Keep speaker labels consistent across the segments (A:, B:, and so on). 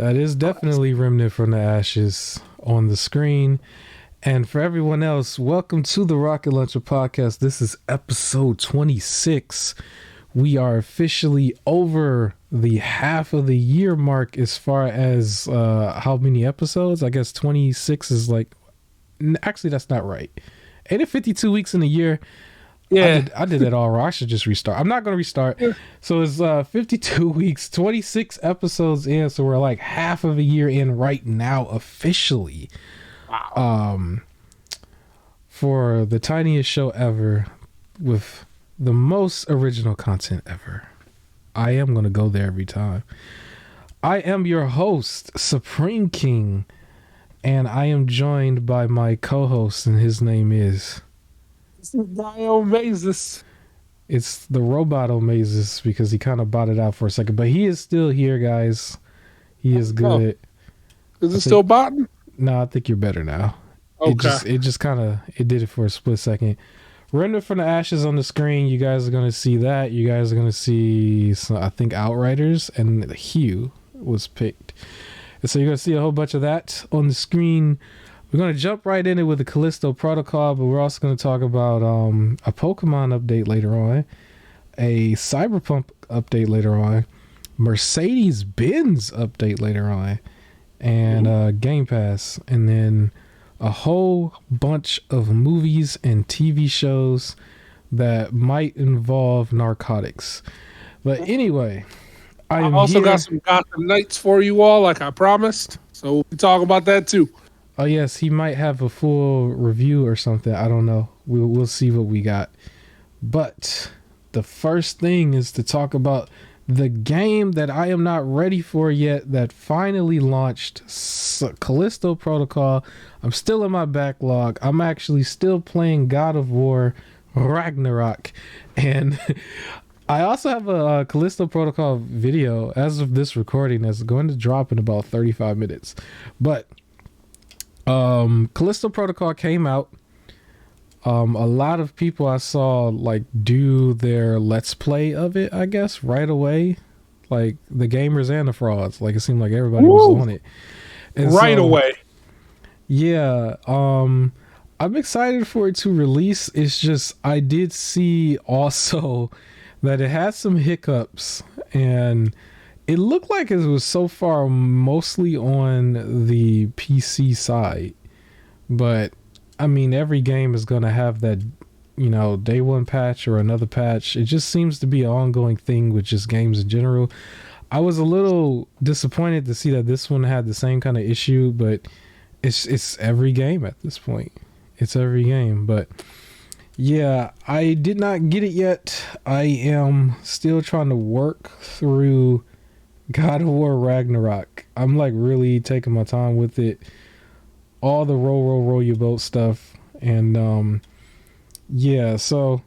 A: That is definitely Remnant from the Ashes on the screen. And for everyone else, welcome to the Rocket Launcher Podcast. This is episode 26. We are officially over the half of the year mark as far as how many episodes. I guess 26 is like, actually, that's not right. Ain't it 52 weeks in a year?
B: Yeah.
A: I did it all wrong. I should just restart. I'm not going to restart. So it's 52 weeks, 26 episodes in. So we're like half of a year in right now officially.
B: Wow.
A: For the tiniest show ever with the most original content ever. I am going to go there every time. I am your host, Supreme King, and I am joined by my co-host, and his name is...
B: Diomazes.
A: It's the robot Omazes because he kind of botted out for a second, but he is still here, guys. He is good.
B: Is it still botting?
A: No, I think you're better now.
B: Okay.
A: It just kind of did it for a split second. Remnant from the Ashes on the screen. You guys are gonna see that. You guys are gonna see some, I think, Outriders, and the Hue was picked. And so you're gonna see a whole bunch of that on the screen. We're going to jump right in it with the Callisto protocol, but we're also going to talk about a Pokemon update later on, a Cyberpunk update later on, Mercedes-Benz update later on, and Game Pass, and then a whole bunch of movies and TV shows that might involve narcotics. But anyway,
B: I also got some Gotham Knights for you all, like I promised, so we'll talk about that too.
A: Oh yes, he might have a full review or something. I don't know. We'll see what we got. But the first thing is to talk about the game that I am not ready for yet that finally launched, Callisto Protocol. I'm still in my backlog. I'm actually still playing God of War Ragnarok. And I also have a Callisto Protocol video as of this recording that's going to drop in about 35 minutes. But Callisto Protocol came out. A lot of people I saw like do their let's play of it, I guess, right away. Like the gamers and the frauds. Like it seemed like everybody was on it. And
B: right away.
A: Yeah. I'm excited for it to release. It's just I did see also that it had some hiccups, and it looked like it was so far mostly on the PC side. But, I mean, every game is going to have that, day one patch or another patch. It just seems to be an ongoing thing with just games in general. I was a little disappointed to see that this one had the same kind of issue, but it's every game at this point. It's every game. But, yeah, I did not get it yet. I am still trying to work through God of War Ragnarok. I'm like really taking my time with it. All the roll your boat stuff. And yeah, so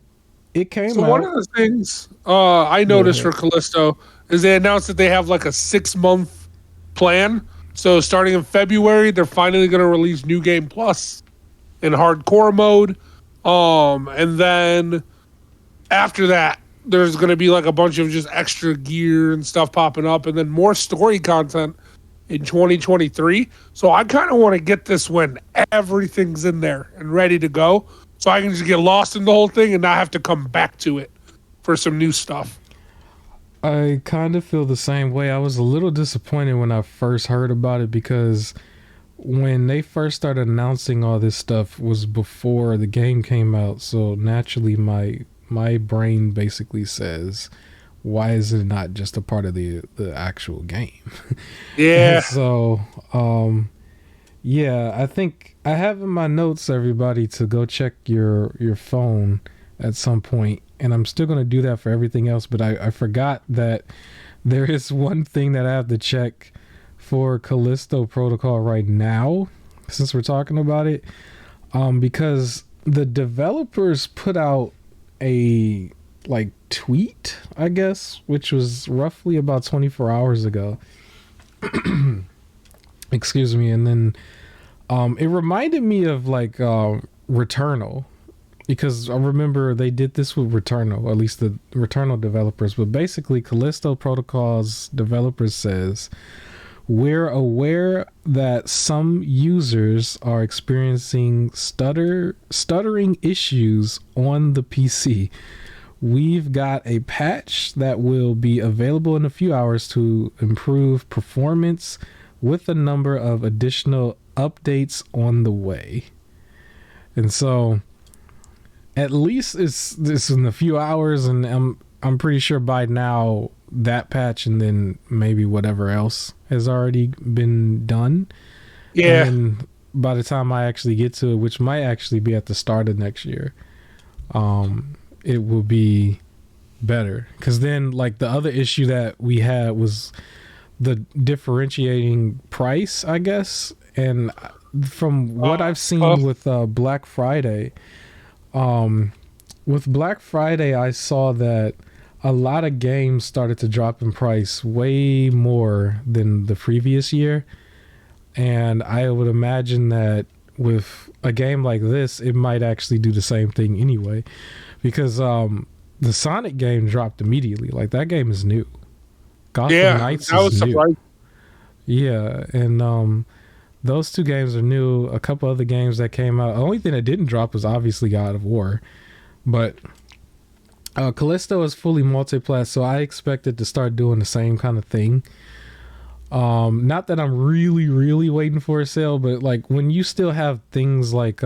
A: it came out.
B: So one of the things I noticed for Callisto is they announced that they have like a 6-month plan. So starting in February, they're finally going to release New Game Plus in hardcore mode. And then after that, there's going to be like a bunch of just extra gear and stuff popping up, and then more story content in 2023. So I kind of want to get this when everything's in there and ready to go, so I can just get lost in the whole thing and not have to come back to it for some new stuff.
A: I kind of feel the same way. I was a little disappointed when I first heard about it, because when they first started announcing all this stuff was before the game came out. So naturally my brain basically says, why is it not just a part of the actual game?
B: Yeah.
A: So, yeah, I think I have in my notes, everybody, to go check your phone at some point. And I'm still going to do that for everything else. But I forgot that there is one thing that I have to check for Callisto Protocol right now, since we're talking about it. Because the developers put out a tweet, I guess, which was roughly about 24 hours ago. Excuse me. And then it reminded me of Returnal, because I remember they did this with Returnal, at least the Returnal developers. But basically, Callisto Protocol's developers says, We're aware that some users are experiencing stuttering issues on the PC. We've got a patch that will be available in a few hours to improve performance with a number of additional updates on the way. And so at least it's in a few hours, and I'm pretty sure by now that patch and then maybe whatever else has already been done.
B: Yeah.
A: And then by the time I actually get to it, which might actually be at the start of next year, it will be better. Because then, like, the other issue that we had was the differentiating price, I guess. And from what I've seen with Black Friday, I saw that a lot of games started to drop in price way more than the previous year. And I would imagine that with a game like this, it might actually do the same thing anyway. Because the Sonic game dropped immediately. Like, that game is new. Gotham Knights is new. Surprising. Yeah, and those two games are new. A couple other games that came out. The only thing that didn't drop was obviously God of War. But Callisto is fully multiplayer, so I expect it to start doing the same kind of thing. Not that I'm really, really waiting for a sale, but like when you still have things like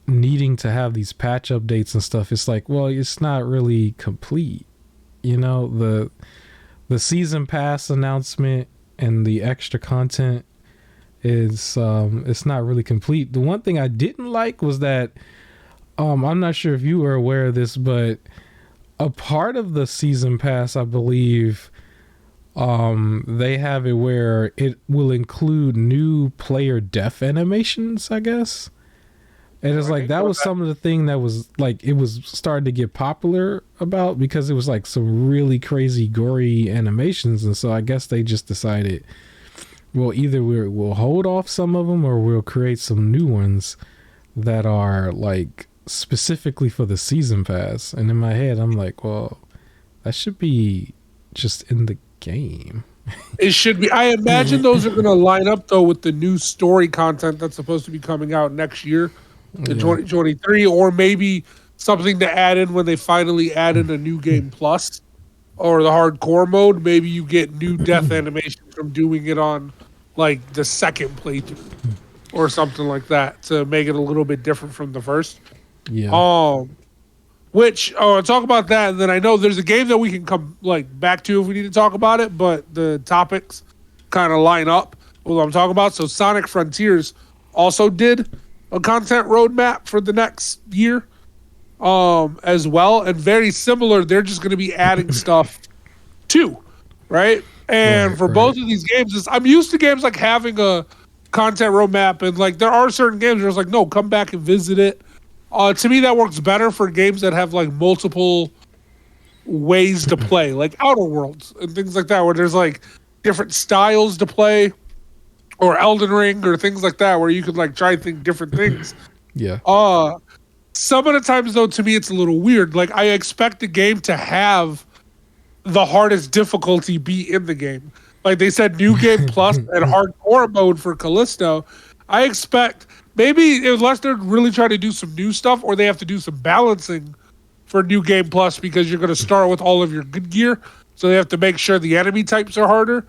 A: needing to have these patch updates and stuff, it's like, well, it's not really complete. You know, the season pass announcement and the extra content is it's not really complete. The one thing I didn't like was that I'm not sure if you were aware of this, but a part of the season pass, I believe, they have it where it will include new player death animations, I guess. And it's like, that was some of the thing that was like, it was starting to get popular about, because it was like some really crazy gory animations. And so I guess they just decided, well, either we'll hold off some of them or we'll create some new ones that are like specifically for the season pass. And in my head, I'm like, well, that should be just in the game.
B: It should be. I imagine those are going to line up though with the new story content that's supposed to be coming out next year. The 2023, or maybe something to add in when they finally add in a new game plus or the hardcore mode. Maybe you get new death animation from doing it on like the second playthrough or something like that to make it a little bit different from the first.
A: Yeah.
B: Which talk about that, and then I know there's a game that we can come like back to if we need to talk about it, but the topics kind of line up with what I'm talking about. So Sonic Frontiers also did a content roadmap for the next year as well, and very similar. They're just going to be adding stuff too, right? And for both of these games, I'm used to games like having a content roadmap, and like there are certain games where it's like, no, come back and visit it. To me, that works better for games that have like multiple ways to play, like Outer Worlds and things like that, where there's like different styles to play, or Elden Ring or things like that, where you could like try and think different things.
A: Yeah.
B: Some of the times though, to me, it's a little weird. Like I expect the game to have the hardest difficulty be in the game. Like they said, New Game Plus and hardcore mode for Callisto. I expect maybe unless they're really trying to do some new stuff, or they have to do some balancing for New Game Plus, because you're going to start with all of your good gear. So they have to make sure the enemy types are harder.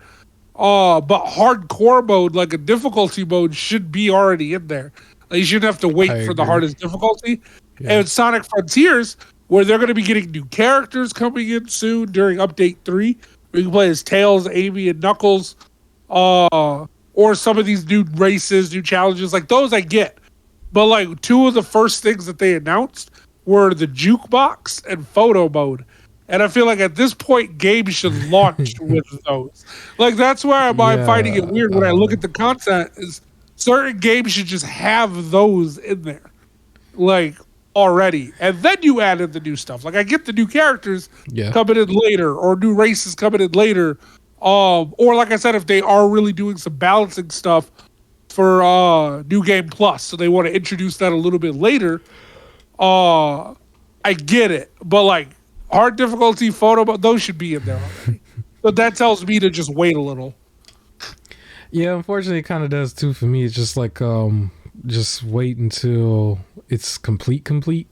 B: But hardcore mode, like a difficulty mode, should be already in there. Like, you shouldn't have to wait for the hardest difficulty. Yeah. And Sonic Frontiers, where they're going to be getting new characters coming in soon during Update 3. We can play as Tails, Amy, and Knuckles. Or some of these new races, new challenges. Like, those I get. But, like, two of the first things that they announced were the jukebox and photo mode. And I feel like at this point, games should launch with those. Like, that's why I'm finding it weird when I look at the content, is certain games should just have those in there, like, already. And then you add in the new stuff. Like, I get the new characters coming in later, or new races coming in later. Or, like I said, if they are really doing some balancing stuff for New Game Plus, so they want to introduce that a little bit later, I get it. But, like, hard difficulty, photo, those should be in there already. But that tells me to just wait a little.
A: Yeah, unfortunately, it kind of does too for me. It's just like just wait until it's complete.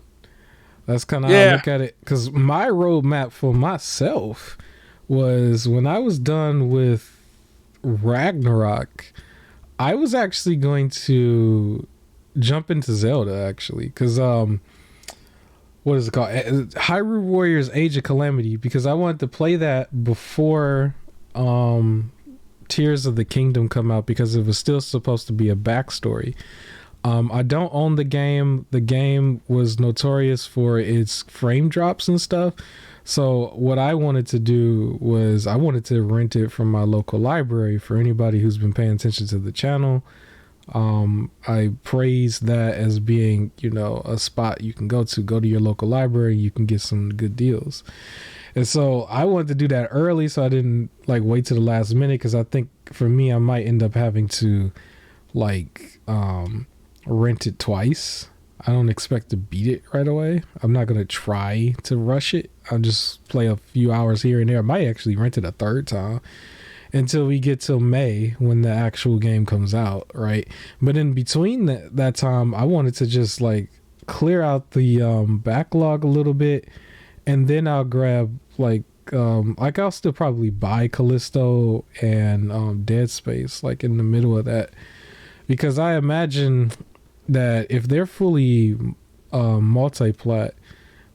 A: That's kind of how I
B: Yeah.
A: look at it. Because my roadmap for myself was when I was done with Ragnarok, I was actually going to jump into Zelda actually, because what is it called? Hyrule Warriors: Age of Calamity, because I wanted to play that before um Tears of the Kingdom come out because it was still supposed to be a backstory. I don't own the game. The game was notorious for its frame drops and stuff. So what I wanted to do was I wanted to rent it from my local library. For anybody who's been paying attention to the channel, I praise that as being, you know, a spot you can go to your local library. You can get some good deals. And so I wanted to do that early, so I didn't like wait to the last minute, because I think for me I might end up having to like rent it twice. I don't expect to beat it right away. I'm not gonna try to rush it. I'll just play a few hours here and there. I might actually rent it a third time until we get till May when the actual game comes out, right? But in between that time, I wanted to just like clear out the backlog a little bit, and then I'll grab like I'll still probably buy Callisto and Dead Space like in the middle of that, because I imagine that if they're fully multi-plat,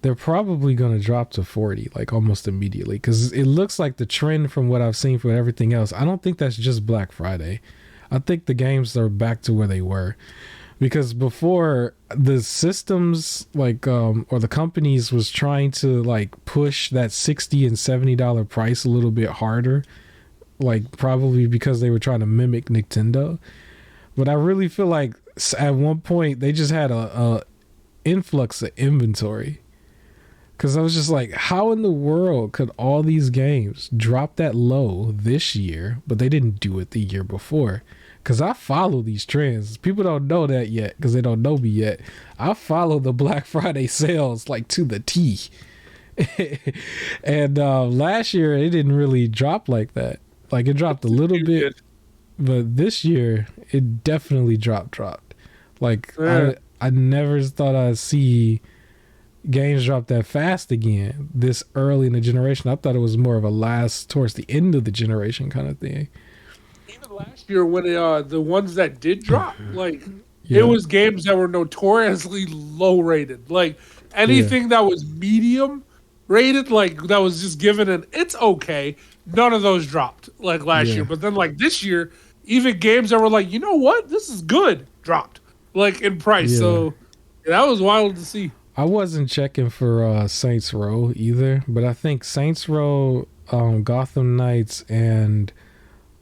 A: they're probably going to drop to 40 like almost immediately, because it looks like the trend from what I've seen for everything else. I don't think that's just Black Friday. I think the games are back to where they were, because before the systems like or the companies was trying to like push that $60 and $70 price a little bit harder, like probably because they were trying to mimic Nintendo. But I really feel like at one point they just had a influx of inventory, because I was just like, how in the world could all these games drop that low this year, but they didn't do it the year before? Because I follow these trends. People don't know that yet because they don't know me yet. I follow the Black Friday sales like to the T. And last year it didn't really drop like that. Like it dropped a little bit, but this year it definitely dropped. Like I never thought I'd see games drop that fast again this early in the generation. I thought it was more of a last towards the end of the generation kind of thing.
B: Even last year when the ones that did drop, like it
A: Yeah,
B: was games that were notoriously low rated. Like
A: yeah,
B: anything that was medium rated, like that was just given an it's okay. None of those dropped like last year.
A: yeah,
B: But then like this year, even games that were like, you know what, this is good, dropped like in price.
A: yeah.
B: So that was wild to see.
A: I wasn't checking for Saints Row either, but I think Saints Row, Gotham Knights, and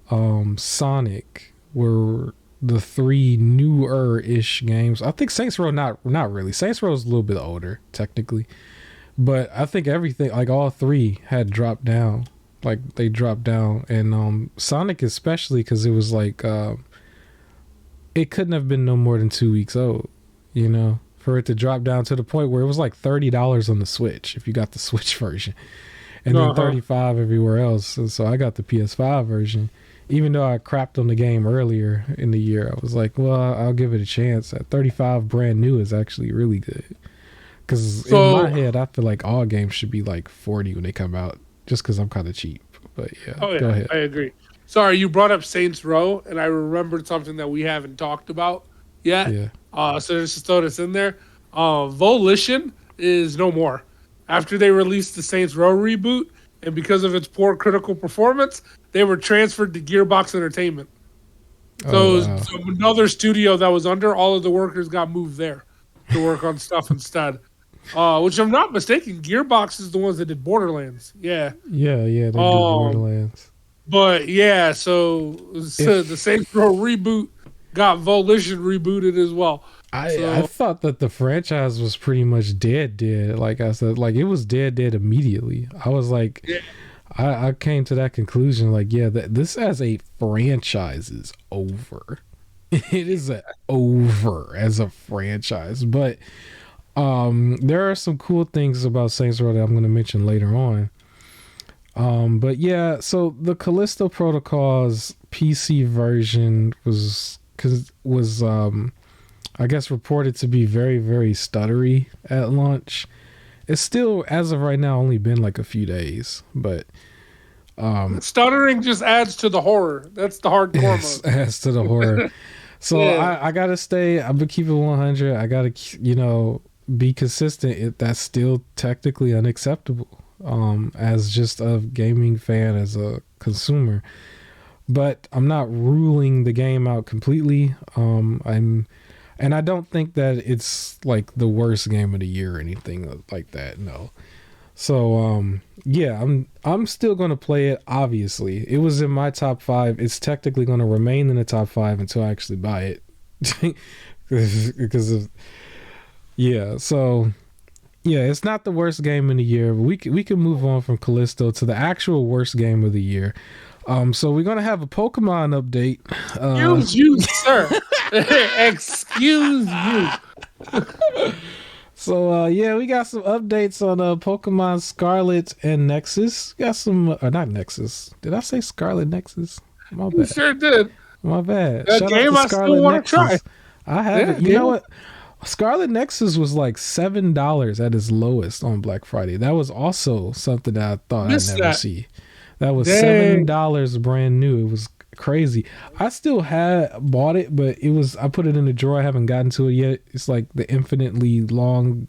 A: Sonic were the three newer-ish games. I think Saints Row not really. Saints Row is a little bit older technically, but I think everything like all three had dropped down. Like they dropped down, and Sonic especially because it was like it couldn't have been no more than 2 weeks old, you know, for it to drop down to the point where it was like $30 on the Switch if you got the Switch version, and then
B: Uh-huh.
A: 35 everywhere else. And so I got the PS5 version, even though I crapped on the game earlier in the year. I was like, well, I'll give it a chance. At 35 brand new is actually really good, because in my
B: So
A: head I feel like all games should be like 40 when they come out, just because I'm kind of cheap. But yeah,
B: oh
A: go
B: yeah,
A: ahead.
B: I agree. Sorry, you brought up Saints Row, and I remembered something that we haven't talked about yet.
A: Yeah.
B: So just to throw this in there, Volition is no more. After they released the Saints Row reboot, and because of its poor critical performance, they were transferred to Gearbox Entertainment.
A: Oh
B: So
A: wow.
B: another studio that was under, all of the workers got moved there to work on stuff instead. Which I'm not mistaken, Gearbox is the ones that did Borderlands. Yeah.
A: Yeah, yeah, they do
B: Um,
A: Borderlands.
B: But yeah, so the Saints
A: If
B: Row reboot got Volition rebooted as well.
A: I
B: So
A: thought that the franchise was pretty much dead. Like I said, like it was dead immediately. I was like,
B: yeah,
A: I came to that conclusion. Like, yeah, that this as a franchise is over. It is over as a franchise. But there are some cool things about Saints Row that I'm going to mention later on. But yeah, so the Callisto protocols, PC version was I guess reported to be very, very stuttery at launch. It's still, as of right now, only been like a few days, but
B: stuttering just adds to the horror. That's the hardcore mode.
A: Adds to the horror. So
B: Yeah.
A: I gotta stay. I'm gonna keep it 100. I gotta, be consistent. That's still technically unacceptable. As just a gaming fan, as a consumer, but I'm not ruling the game out completely. And I don't think that it's like the worst game of the year or anything like that. No. So yeah, I'm still gonna play it. Obviously, it was in my top 5. It's technically gonna remain in the top 5 until I actually buy it, because of So yeah, it's not the worst game in the year. But we can move on from Callisto to the actual worst game of the year. So we're gonna have a Pokemon update.
B: Excuse you, sir. Excuse you.
A: So yeah, we got some updates on Pokemon Scarlet and Nexus. Got some, not Nexus. Did I say Scarlet Nexus? My bad.
B: You sure did.
A: My bad.
B: That
A: Shout
B: game
A: out
B: I
A: to
B: still
A: Scarlet
B: want to
A: Nexus.
B: try.
A: I have
B: Yeah,
A: it. You know what? Scarlet Nexus was like $7 at its lowest on Black Friday. That was also something that I thought I'd never see. That was $7 brand new. It was crazy. I still had bought it, but I put it in the drawer. I haven't gotten to it yet. It's like the infinitely long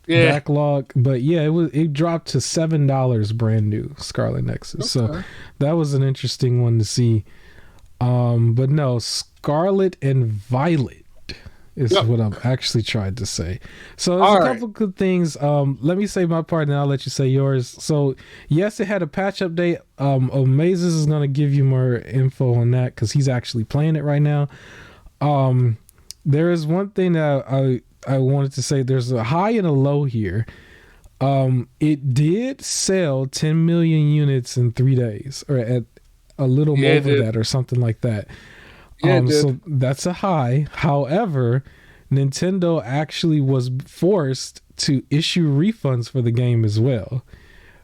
A: backlog. But yeah, it dropped to $7 brand new, Scarlet Nexus. Okay. So that was an interesting one to see. But no, Scarlet and Violet is what I'm actually trying to say. So there's a couple good things. Let me say my part and I'll let you say yours. So yes, it had a patch update. Omazes is going to give you more info on that because he's actually playing it right now. There is one thing that I wanted to say. There's a high and a low here. It did sell 10 million units in 3 days, or at a little over that, or something like that. So that's a high. However, Nintendo actually was forced to issue refunds for the game as well.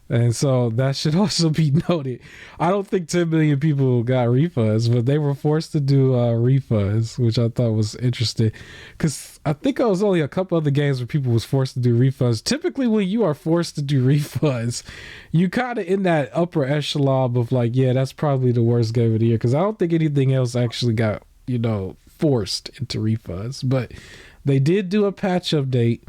A: And so that should also be noted. I don't think 10 million people got refunds, but they were forced to do refunds, which I thought was interesting. Because I think it was only a couple other games where people was forced to do refunds. Typically, when you are forced to do refunds, you kind of in that upper echelon of like, yeah, that's probably the worst game of the year. Because I don't think anything else actually got, forced into refunds. But they did do a patch update.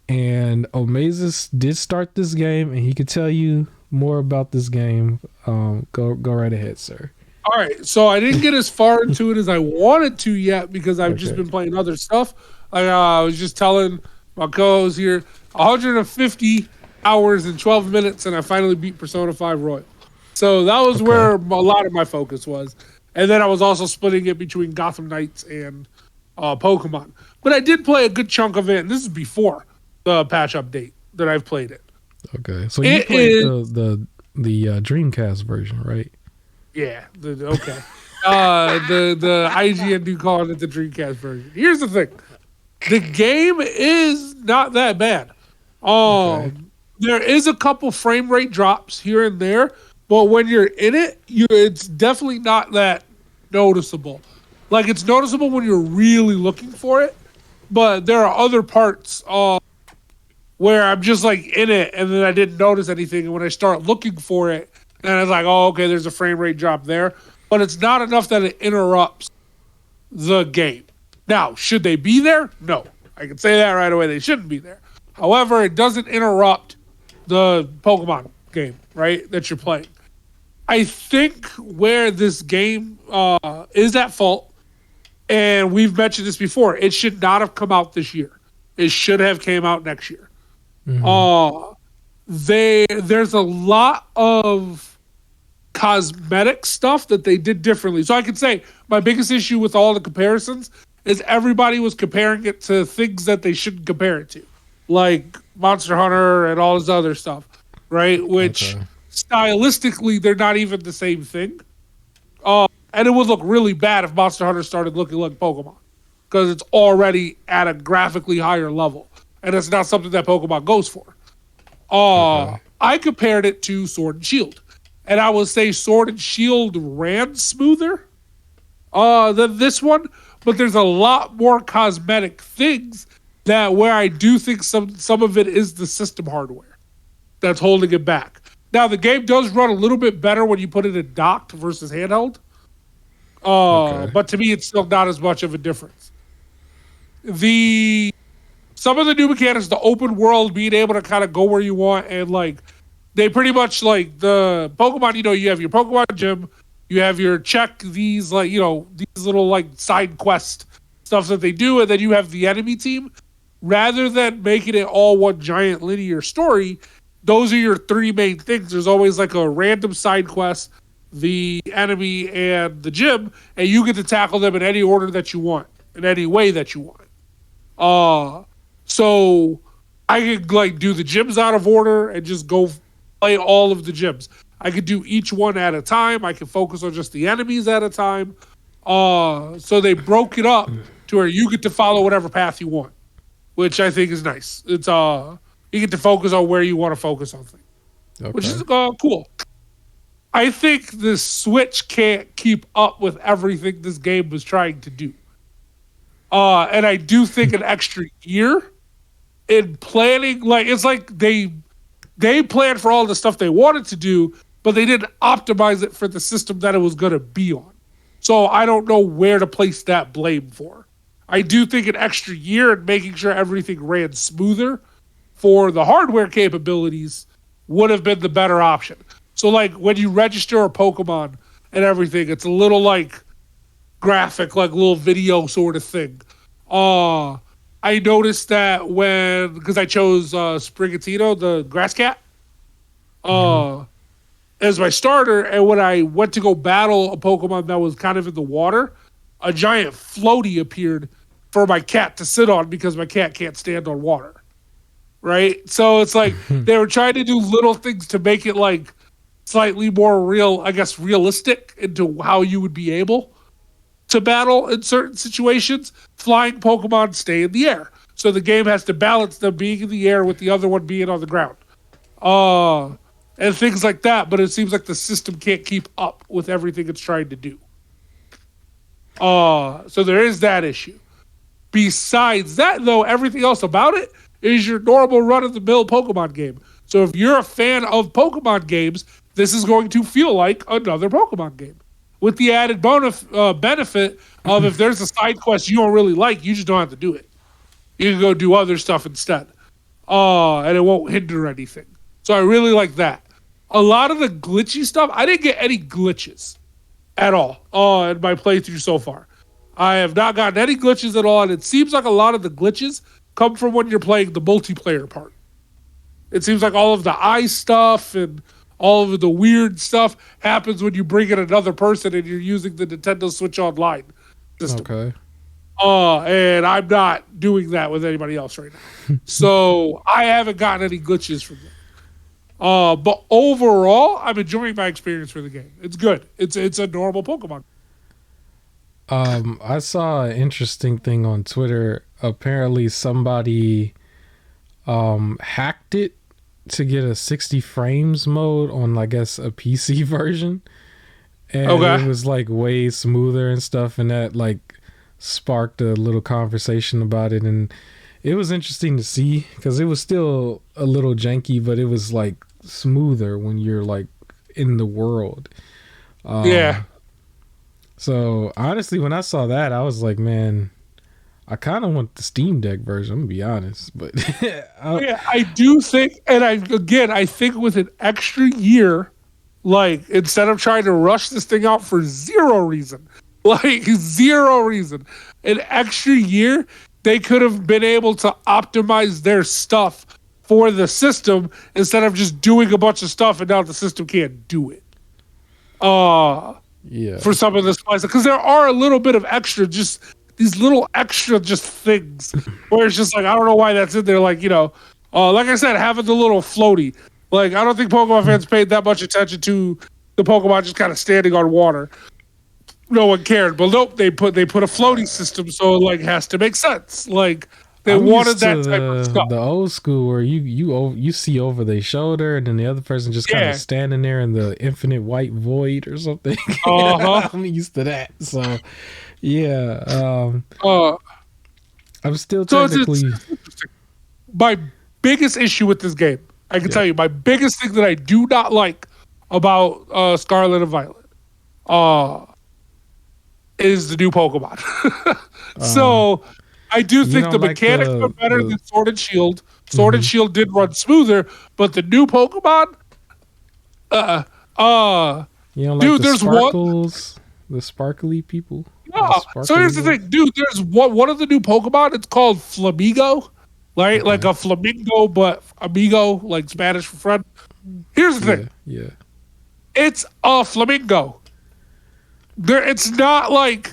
A: And Omazes did start this game, and he could tell you more about this game. Go right ahead, sir.
B: All right, so I didn't get as far into it as I wanted to yet because I've just been playing other stuff. I was just telling my co-host here, 150 hours and 12 minutes, and I finally beat Persona 5 Royal. So that was where a lot of my focus was. And then I was also splitting it between Gotham Knights and Pokemon. But I did play a good chunk of it, and this is before the patch update that I've played it.
A: Okay, so you played the Dreamcast version, right?
B: Yeah. The IGN do call it the Dreamcast version. Here's the thing: the game is not that bad. There is a couple frame rate drops here and there, but when you're in it, it's definitely not that noticeable. Like, it's noticeable when you're really looking for it, but there are other parts where I'm just like in it and then I didn't notice anything. And when I start looking for it, then I was like, oh, okay, there's a frame rate drop there. But it's not enough that it interrupts the game. Now, should they be there? No. I can say that right away. They shouldn't be there. However, it doesn't interrupt the Pokemon game, right, that you're playing. I think where this game is at fault, and we've mentioned this before, it should not have come out this year. It should have came out next year. Mm-hmm. There's a lot of cosmetic stuff that they did differently. So I could say my biggest issue with all the comparisons is everybody was comparing it to things that they shouldn't compare it to, like Monster Hunter and all this other stuff, right? Which stylistically, they're not even the same thing. And it would look really bad if Monster Hunter started looking like Pokemon, because it's already at a graphically higher level. And it's not something that Pokemon goes for. I compared it to Sword and Shield. and I will say Sword and Shield ran smoother than this one, but there's a lot more cosmetic things that where I do think some of it is the system hardware that's holding it back. Now the game does run a little bit better when you put it in docked versus handheld, but to me it's still not as much of a difference. Some of the new mechanics, the open world, being able to kind of go where you want, and like they pretty much like the Pokemon. You have your Pokemon gym, you have your check these these little like side quest stuff that they do, and then you have the enemy team. Rather than making it all one giant linear story, those are your three main things. There's always like a random side quest, the enemy, and the gym, and you get to tackle them in any order that you want, in any way that you want. So I could like do the gyms out of order and just go play all of the gyms. I could do each one at a time. I could focus on just the enemies at a time. So they broke it up to where you get to follow whatever path you want, which I think is nice. It's you get to focus on where you want to focus on things, which is cool. I think the Switch can't keep up with everything this game was trying to do. And I do think an extra year in planning, like it's like they planned for all the stuff they wanted to do, but they didn't optimize it for the system that it was going to be on. So I don't know where to place that blame for. I do think an extra year and making sure everything ran smoother for the hardware capabilities would have been the better option. So like when you register a Pokemon and everything, it's a little like graphic, like little video sort of thing. I noticed that because I chose Sprigatito, the grass cat, as my starter, and when I went to go battle a Pokemon that was kind of in the water, a giant floaty appeared for my cat to sit on because my cat can't stand on water. Right? So it's like they were trying to do little things to make it like slightly more realistic into how you would be able to battle in certain situations. Flying Pokemon stay in the air. So the game has to balance them being in the air with the other one being on the ground. And things like that, but it seems like the system can't keep up with everything it's trying to do. So there is that issue. Besides that, though, everything else about it is your normal run-of-the-mill Pokemon game. So if you're a fan of Pokemon games, this is going to feel like another Pokemon game. With the added benefit of if there's a side quest you don't really like, you just don't have to do it. You can go do other stuff instead. And it won't hinder anything. So I really like that. A lot of the glitchy stuff, I didn't get any glitches at all in my playthrough so far. I have not gotten any glitches at all, and it seems like a lot of the glitches come from when you're playing the multiplayer part. It seems like all of the eye stuff and all of the weird stuff happens when you bring in another person and you're using the Nintendo Switch Online system.
A: Okay.
B: And I'm not doing that with anybody else right now. So I haven't gotten any glitches from them. But overall, I'm enjoying my experience for the game. It's good. It's a normal Pokemon.
A: I saw an interesting thing on Twitter. Apparently somebody hacked it to get a 60 frames mode on, I guess, a PC version. And it was like way smoother and stuff, and that like sparked a little conversation about it, and it was interesting to see because it was still a little janky, but it was like smoother when you're like in the world.
B: Yeah.
A: So honestly, when I saw that, I was like, man, I kind of want the Steam Deck version. I'm gonna be honest, but
B: yeah, I do think, and I think with an extra year, like instead of trying to rush this thing out for zero reason, an extra year, they could have been able to optimize their stuff for the system instead of just doing a bunch of stuff and now the system can't do it.
A: Yeah.
B: For some of this, because there are a little bit of extra, just these little extra just things where it's just like, I don't know why that's in there. Like, like I said, having the little floaty. Like, I don't think Pokemon fans paid that much attention to the Pokemon just kind of standing on water. No one cared. But nope, they put a floating system, so like it has to make sense. Like, They
A: I'm
B: wanted
A: used to
B: that type of stuff.
A: the old school where you see over their shoulder and then the other person just kind of standing there in the infinite white void or something. I'm used to that. So yeah, I'm still technically.
B: It's interesting. My biggest issue with this game, I can tell you, my biggest thing that I do not like about Scarlet and Violet, is the new Pokemon. So I do think the mechanics are better than Sword and Shield. Sword and Shield did run smoother, but the new Pokemon,
A: you don't like
B: dude,
A: the
B: there's
A: sparkles, the sparkly people.
B: Yeah. So here's the thing, dude. There's one of the new Pokemon. It's called Flamigo, right? Okay. Like a flamingo, but amigo, like Spanish for friend. Here's the thing.
A: Yeah.
B: It's a flamingo. It's not like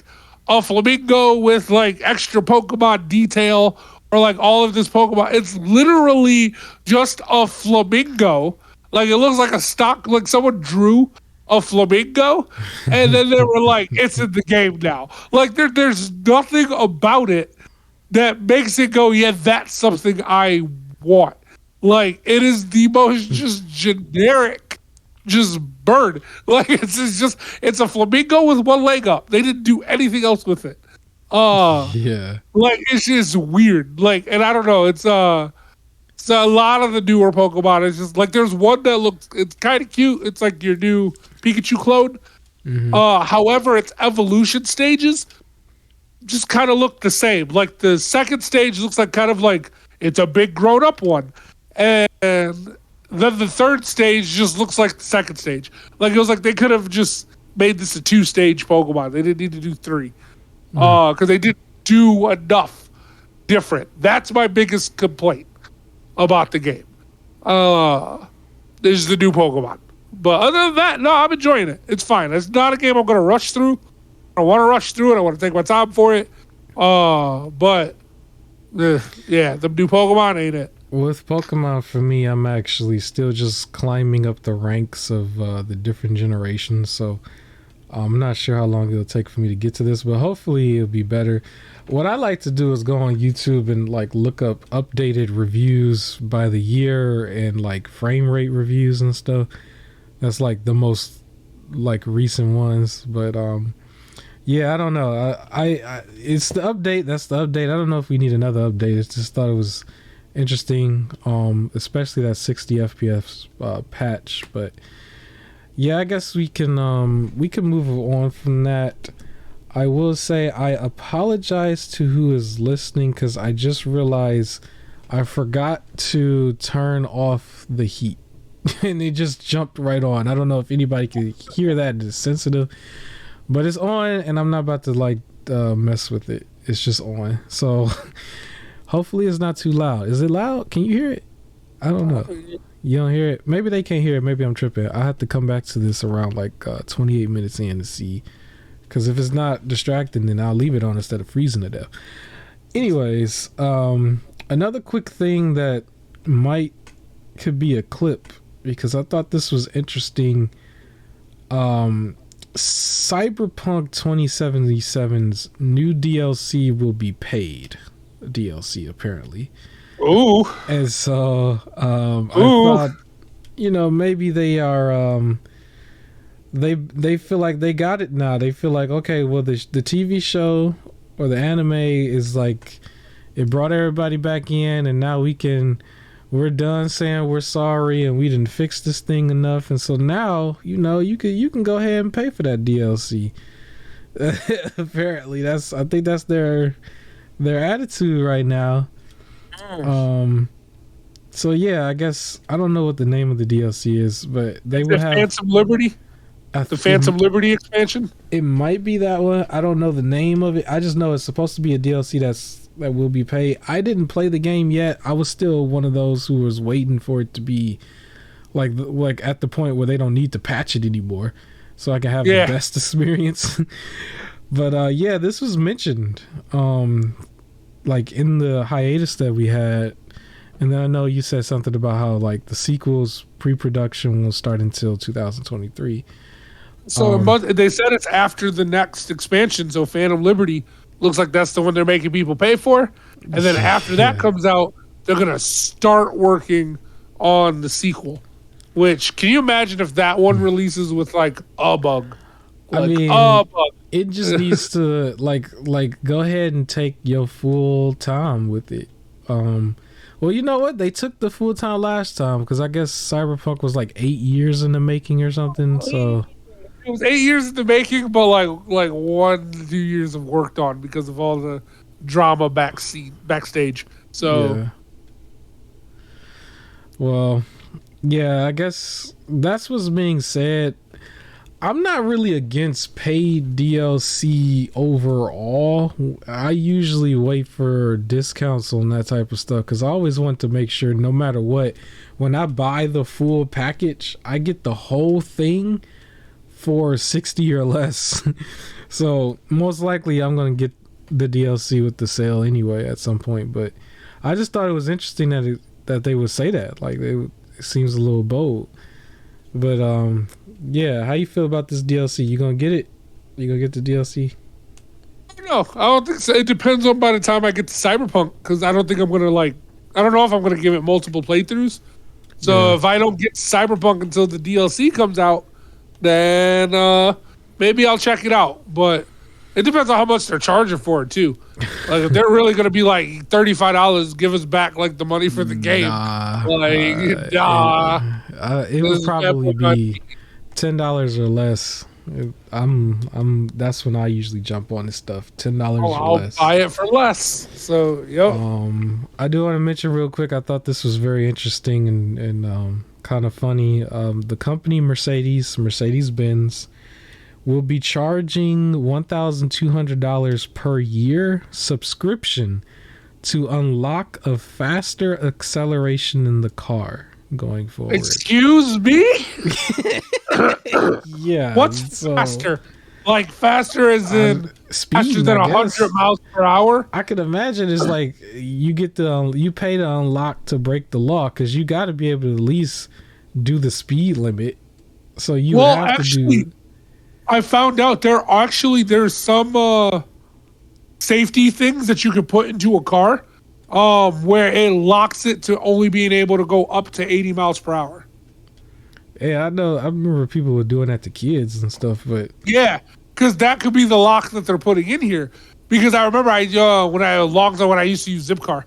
B: a flamingo with like extra Pokemon detail or like all of this Pokemon. It's literally just a flamingo. Like it looks like a stock. Like someone drew a flamingo, and then they were like, "It's in the game now." Like there's nothing about it that makes it go, "Yeah, that's something I want." Like it is the most just generic, just bird. Like it's a flamingo with one leg up. They didn't do anything else with it.
A: Yeah.
B: Like it's just weird. Like, and I don't know. It's a lot of the newer Pokemon. It's just like there's one that looks. It's kind of cute. It's like your new Pikachu clone. However, its evolution stages just kind of look the same. Like the second stage looks like kind of like it's a big grown up one, and then the third stage just looks like the second stage. Like it was like they could have just made this a 2-stage Pokemon. They didn't need to do 3 because they didn't do enough different. That's my biggest complaint about the game. This is the new Pokemon. But other than that, no, I'm enjoying it. It's fine. It's not a game I'm going to rush through. I want to rush through it. I want to take my time for it. But yeah, the new Pokemon ain't it.
A: With Pokemon, for me, I'm actually still just climbing up the ranks of the different generations. So I'm not sure how long it'll take for me to get to this, but hopefully it'll be better. What I like to do is go on YouTube and like look up updated reviews by the year and like frame rate reviews and stuff. That's like the most like recent ones. But yeah, I don't know. I it's the update. That's the update. I don't know if we need another update. I just thought it was interesting, especially that 60 FPS patch. But yeah, I guess we can move on from that. I will say I apologize to who is listening because I just realized I forgot to turn off the heat and it just jumped right on. I don't know if anybody can hear that. It's sensitive, but it's on and I'm not about to like mess with it. It's just on. So hopefully it's not too loud. Is it loud? Can you hear it? I don't know. You don't hear it? Maybe they can't hear it. Maybe I'm tripping. I have to come back to this around like 28 minutes in to see. Because if it's not distracting, then I'll leave it on instead of freezing to death. Anyways, another quick thing that could be a clip, because I thought this was interesting. Cyberpunk 2077's new DLC will be paid. DLC, apparently.
B: Ooh.
A: And so I thought, maybe they are... They feel like they got it now. They feel like, okay, well, the TV show or the anime is like, it brought everybody back in, and now we're done saying we're sorry and we didn't fix this thing enough, and so now you can go ahead and pay for that DLC. Apparently, I think that's their attitude right now. So yeah, I guess I don't know what the name of the DLC is, but they will have
B: Phantom Liberty. The Phantom Liberty expansion?
A: It might be that one. I don't know the name of it. I just know it's supposed to be a DLC that will be paid. I didn't play the game yet. I was still one of those who was waiting for it to be like at the point where they don't need to patch it anymore, so I can have the best experience. But yeah, this was mentioned like in the hiatus that we had. And then I know you said something about how like the sequel's pre-production will start until 2023.
B: So they said it's after the next expansion. So Phantom Liberty Looks like that's the one they're making people pay for. And then after that comes out, they're going to start working on the sequel. Which, can you imagine if that one releases with like a bug?
A: I mean, it just needs to like go ahead and take your full time with it. Well, you know what? They took the full time last time because I guess Cyberpunk was like 8 years in the making or something. So
B: it was 8 years in the making, but like 1 to 2 years of worked on because of all the drama backstage. So,
A: yeah. Well, yeah, I guess that's what's being said. I'm not really against paid DLC overall. I usually wait for discounts on that type of stuff because I always want to make sure no matter what, when I buy the full package, I get the whole thing for $60 or less. So most likely I'm going to get the DLC with the sale anyway at some point. But I just thought it was interesting that they would say that. Like, it seems a little bold. But yeah, how you feel about this DLC? You gonna get it? You gonna get the DLC?
B: No, I don't think so. It depends on by the time I get to Cyberpunk, because I don't think I'm gonna I don't know if I'm gonna give it multiple playthroughs. So if I don't get Cyberpunk until the DLC comes out, then maybe I'll check it out. But it depends on how much they're charging for it too. Like, if they're really gonna be like $35, give us back like the money for the game.
A: It would probably be $10 or less. That's when I usually jump on this stuff. $10 or less.
B: I'll buy it for less. So yep.
A: I do want to mention real quick. I thought this was very interesting and kind of funny. The company Mercedes-Benz will be charging $1,200 per year subscription to unlock a faster acceleration in the car going forward.
B: Excuse me?
A: Yeah.
B: What's faster? Like, faster as in faster than 100 miles per hour?
A: I could imagine it's like you pay to unlock to break the law because you got to be able to at least do the speed limit. So you have to do.
B: I found out there's some safety things that you can put into a car where it locks it to only being able to go up to 80 miles per hour.
A: Yeah, I know. I remember people were doing that to kids and stuff, but
B: yeah, because that could be the lock that they're putting in here. Because I remember when I used to use Zipcar,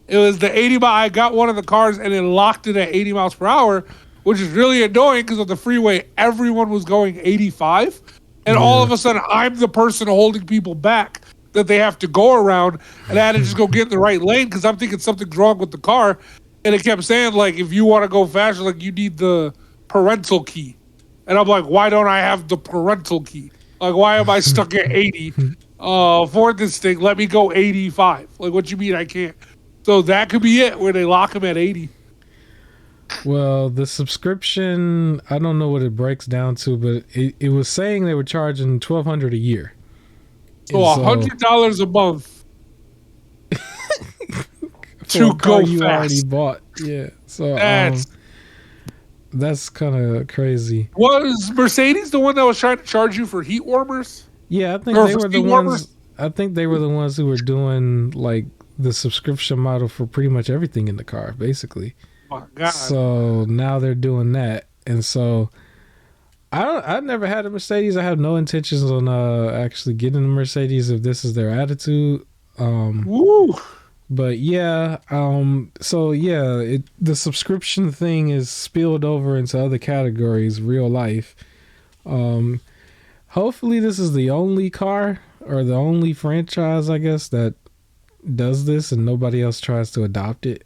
B: it was the 80 mile. I got one of the cars and it locked it at 80 miles per hour, which is really annoying because on the freeway everyone was going 85, and all of a sudden I'm the person holding people back that they have to go around, and I had to just go get in the right lane because I'm thinking something's wrong with the car. And it kept saying, like, if you want to go faster, like, you need the parental key. And I'm like, why don't I have the parental key? Like, why am I stuck at 80 for this thing? Let me go 85. Like, what you mean I can't? So that could be it, where they lock them at 80.
A: Well, the subscription, I don't know what it breaks down to, but it was saying they were charging $1,200 a year.
B: So $100 a month. To go fast.
A: You already bought. Yeah. So that's kind of crazy.
B: Was Mercedes the one that was trying to charge you for heat warmers?
A: Yeah, I think they were the ones. I think they were the ones who were doing like the subscription model for pretty much everything in the car, basically.
B: Oh my God.
A: So now they're doing that, and so I never had a Mercedes. I have no intentions on actually getting a Mercedes if this is their attitude.
B: Woo.
A: But yeah, so yeah, the subscription thing is spilled over into other categories, real life. Hopefully this is the only car or the only franchise, I guess, that does this and nobody else tries to adopt it.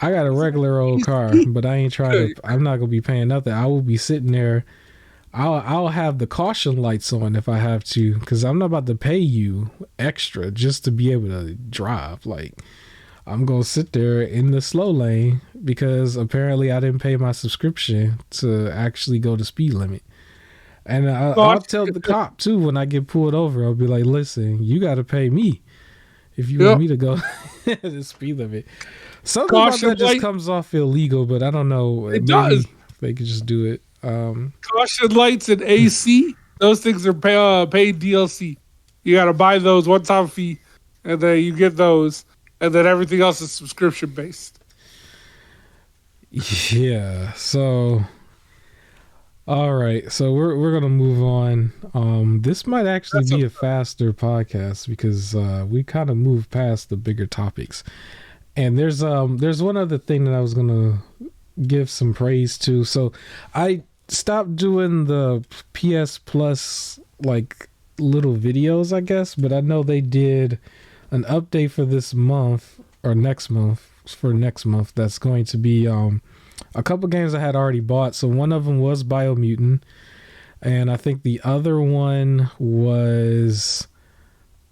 A: I got a regular old car, but I'm not going to be paying nothing. I will be sitting there. I'll have the caution lights on if I have to, because I'm not about to pay you extra just to be able to drive. Like, I'm going to sit there in the slow lane because apparently I didn't pay my subscription to actually go the speed limit. And I'll tell the cop too when I get pulled over. I'll be like, listen, you got to pay me if you want me to go the speed limit. Something about that just comes off illegal, but I don't know.
B: It does.
A: They could just do it.
B: Caution lights and AC, those things are paid DLC. You got to buy those one-time fee, and then you get those, and then everything else is subscription based.
A: Yeah. So, all right. So we're gonna move on. This might actually be a faster podcast because we kind of moved past the bigger topics. And there's one other thing that I was gonna give some praise to. So I stopped doing the PS Plus like little videos, I guess, but I know they did an update for this month or next month that's going to be a couple games I had already bought. So one of them was Biomutant, and I think the other one was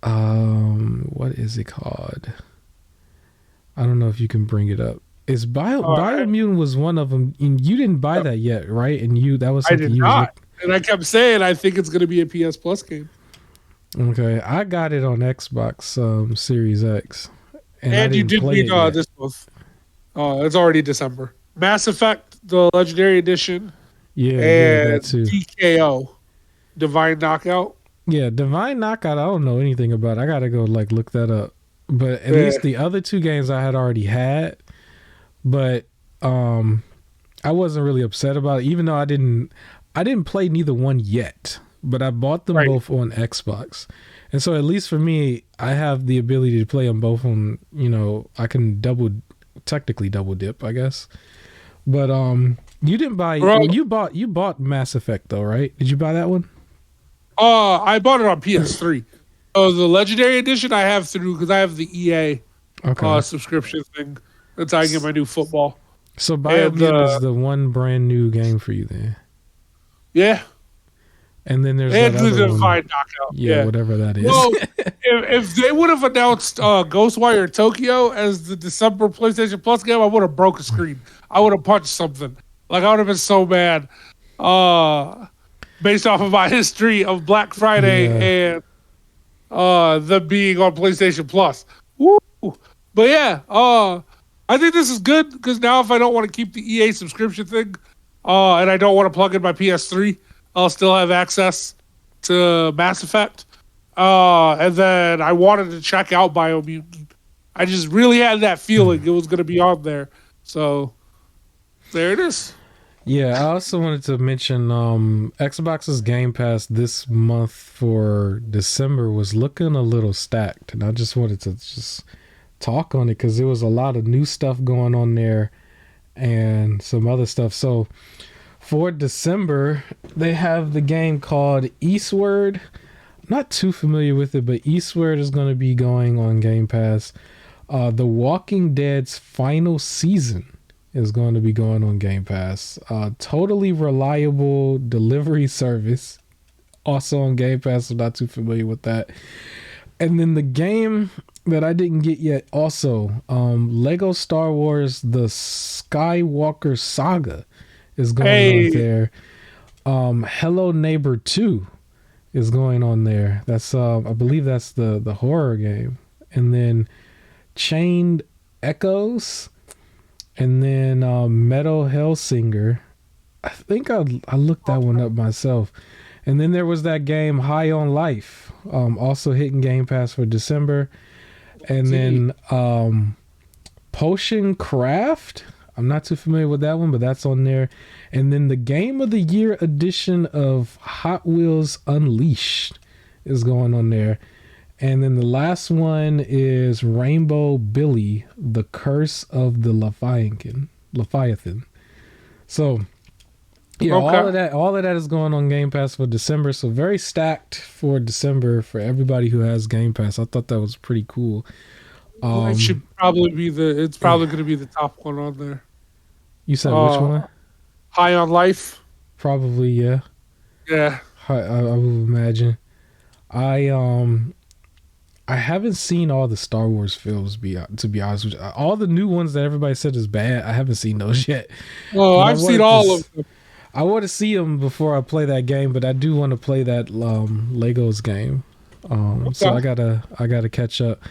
A: what is it called? I don't know if you can bring it up. Is Biomutant was one of them, and you didn't buy that yet, right? And that was something
B: I did not. And I kept saying I think it's going to be a PS Plus game.
A: Okay, I got it on Xbox Series X,
B: and you did beat this month. It's already December. Mass Effect, the Legendary Edition, and
A: that too.
B: DKO, Divine Knockout.
A: Yeah, Divine Knockout. I don't know anything about. I gotta go look that up. But at least the other two games I had already had. But I wasn't really upset about it, even though I didn't play neither one yet. But I bought them both on Xbox. And so at least for me, I have the ability to play them both on, I can technically double dip, I guess. But you didn't buy you bought Mass Effect though, right? Did you buy that one?
B: I bought it on PS3. Oh, the Legendary Edition I have through because I have the EA subscription thing. That's how I get my new football.
A: So Biomutant is the one brand new game for you then.
B: Yeah.
A: And then there's that other
B: Divine Knockout.
A: Yeah, whatever that is.
B: Well, if they would have announced Ghostwire Tokyo as the December PlayStation Plus game, I would have broke a screen. I would have punched something. Like, I would have been so mad. Based off of my history of Black Friday and them being on PlayStation Plus. Woo! But yeah, I think this is good because now if I don't want to keep the EA subscription thing and I don't want to plug in my PS3, I'll still have access to Mass Effect. And then I wanted to check out Biomutant. I just really had that feeling it was going to be on there. So there it is.
A: Yeah, I also wanted to mention Xbox's Game Pass this month for December was looking a little stacked. And I just wanted to talk on it because there was a lot of new stuff going on there and some other stuff. So for December, they have the game called Eastward. I'm not too familiar with it, but Eastward is going to be going on Game Pass. The Walking Dead's final season is going to be going on Game Pass. Totally reliable delivery service. Also on Game Pass, I'm not too familiar with that. And then the game that I didn't get yet also, Lego Star Wars The Skywalker Saga is going on there. Hello Neighbor 2 is going on there. That's I believe that's the horror game. And then Chained Echoes, and then Metal Hellsinger. I think I looked that one up myself. And then there was that game High on Life, also hitting Game Pass for December. And then Potion Craft. I'm not too familiar with that one, but that's on there. And then the Game of the Year edition of Hot Wheels Unleashed is going on there. And then the last one is Rainbow Billy, The Curse of the Leviathan. So yeah, all of that is going on Game Pass for December. So very stacked for December for everybody who has Game Pass. I thought that was pretty cool.
B: It should probably be it's probably going to be the top one on there.
A: You said which one?
B: High on Life.
A: Probably, yeah.
B: Yeah.
A: I would imagine. I haven't seen all the Star Wars films, to be honest with you. All the new ones that everybody said is bad, I haven't seen those yet.
B: Oh, I've seen all of them.
A: I want to see them before I play that game, but I do want to play that Legos game. So I gotta catch up.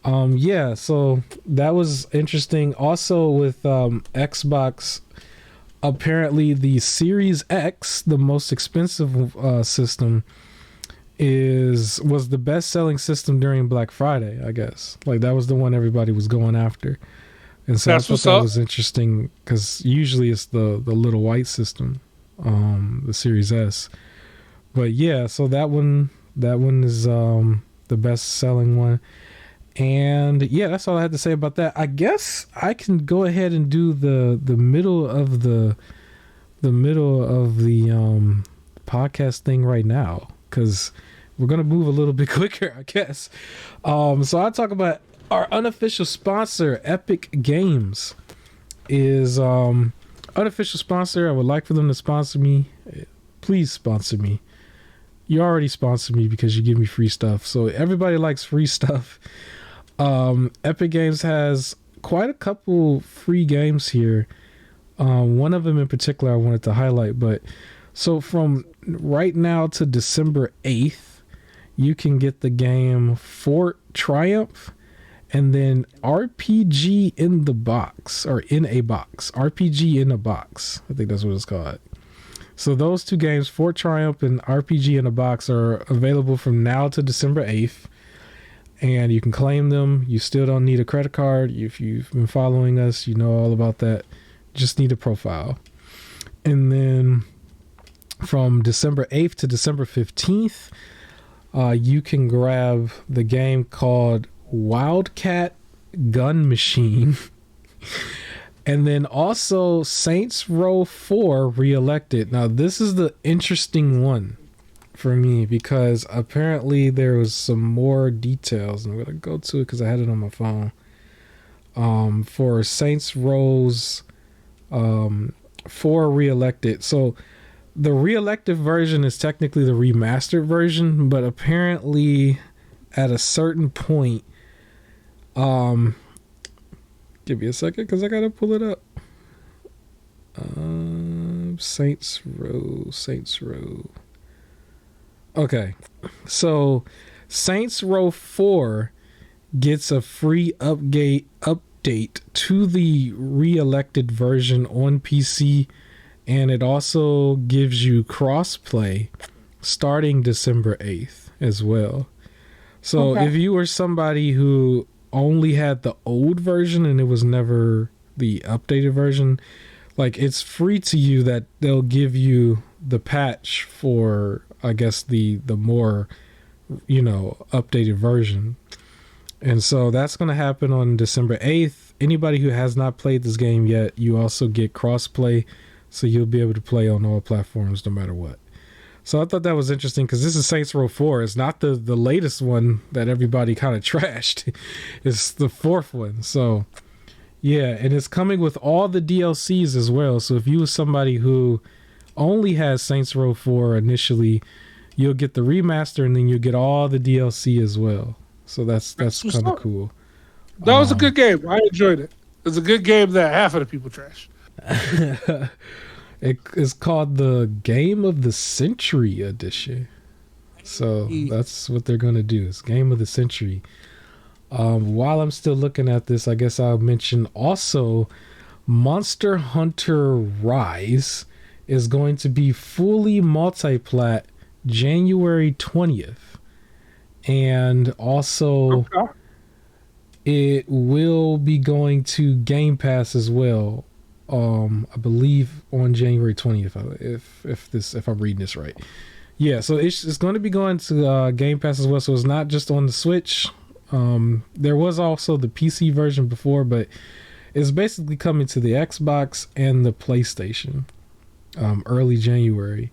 A: Yeah, so that was interesting. Also with Xbox, apparently the Series X, the most expensive system, was the best selling system during Black Friday, I guess. Like that was the one everybody was going after. And so
B: That's
A: I thought
B: what's
A: that
B: up.
A: was interesting because usually it's the little white system, the Series S. But yeah, so that one is the best selling one. And yeah, that's all I had to say about that. I guess I can go ahead and do the middle of the podcast thing right now because we're gonna move a little bit quicker, I guess. So I talk about our unofficial sponsor, Epic Games, is unofficial sponsor. I would like for them to sponsor me. Please sponsor me. You already sponsor me because you give me free stuff. So everybody likes free stuff. Epic Games has quite a couple free games here. One of them in particular I wanted to highlight, but so from right now to December 8th, you can get the game Fort Triumph and then RPG in the box, or in a box. RPG in a box. I think that's what it's called. So those two games, Fort Triumph and RPG in a box, are available from now to December 8th. And you can claim them. You still don't need a credit card. If you've been following us, you know all about that. Just need a profile. And then from December 8th to December 15th, you can grab the game called Wildcat Gun Machine. And then also Saints Row 4 Reelected. Now, this is the interesting one for me because apparently there was some more details. I'm going to go to it because I had it on my phone. For Saints Row's 4 Reelected. So the Reelected version is technically the remastered version, but apparently at a certain point, give me a second because I got to pull it up. Saints Row. Okay, so Saints Row 4 gets a free update to the Reelected version on PC, and it also gives you crossplay starting December 8th as well. So if you were somebody who only had the old version and it was never the updated version, like it's free to you that they'll give you the patch for, I guess, the more, updated version. And so that's going to happen on December 8th. Anybody who has not played this game yet, you also get crossplay, so you'll be able to play on all platforms no matter what. So I thought that was interesting because this is Saints Row 4. It's not the latest one that everybody kind of trashed. It's the 4th one. So yeah, and it's coming with all the DLCs as well. So if you were somebody who only has Saints Row 4 initially, you'll get the remaster and then you'll get all the DLC as well. So that's kind of cool.
B: That was a good game. I enjoyed it. It's a good game that half of the people trash.
A: It is called the Game of the Century edition. So that's what they're going to do. It's Game of the Century. While I'm still looking at this, I guess I'll mention also Monster Hunter Rise is going to be fully multi-plat January 20th. And also it will be going to Game Pass as well. I believe on January 20th, if I'm reading this right. Yeah, so it's going to be going to Game Pass as well. So it's not just on the Switch. There was also the PC version before, but it's basically coming to the Xbox and the PlayStation early January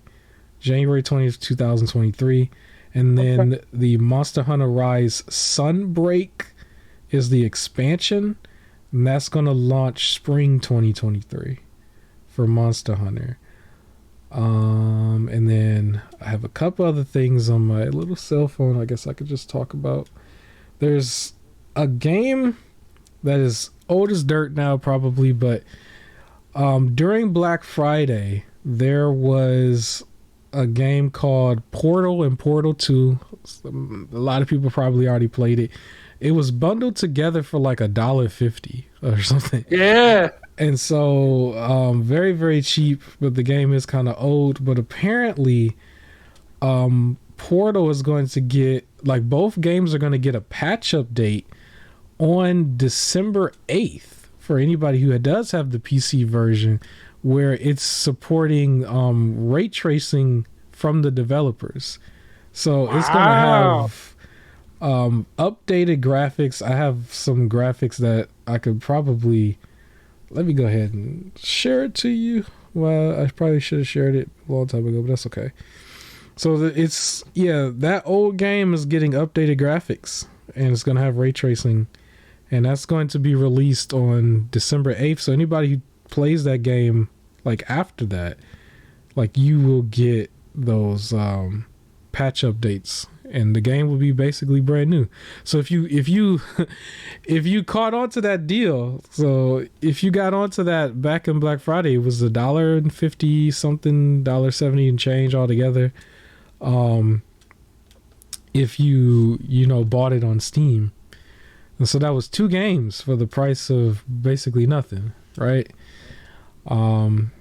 A: 20th, 2023. And then the Monster Hunter Rise Sunbreak is the expansion. And that's going to launch spring 2023 for Monster Hunter. And then I have a couple other things on my little cell phone I guess I could just talk about. There's a game that is old as dirt now probably, but during Black Friday, there was a game called Portal and Portal 2. A lot of people probably already played it. It was bundled together for like $1.50 or something.
B: Yeah.
A: And so very, very cheap, but the game is kind of old. But apparently Portal is going to get, like, both games are going to get a patch update on December 8th for anybody who does have the PC version, where it's supporting ray tracing from the developers. So it's going to have updated graphics. I have some graphics that I could probably, let me go ahead and share it to you. Well, I probably should have shared it a long time ago, but that's okay. So that old game is getting updated graphics, and it's going to have ray tracing, and that's going to be released on December 8th. So anybody who plays that game, like, after that, like, you will get those patch updates, and the game will be basically brand new. So if you if you caught on to that deal, so if you got onto that back in Black Friday, it was $1.50 something, $1.70 and change altogether. If you bought it on Steam, and so that was 2 games for the price of basically nothing, right?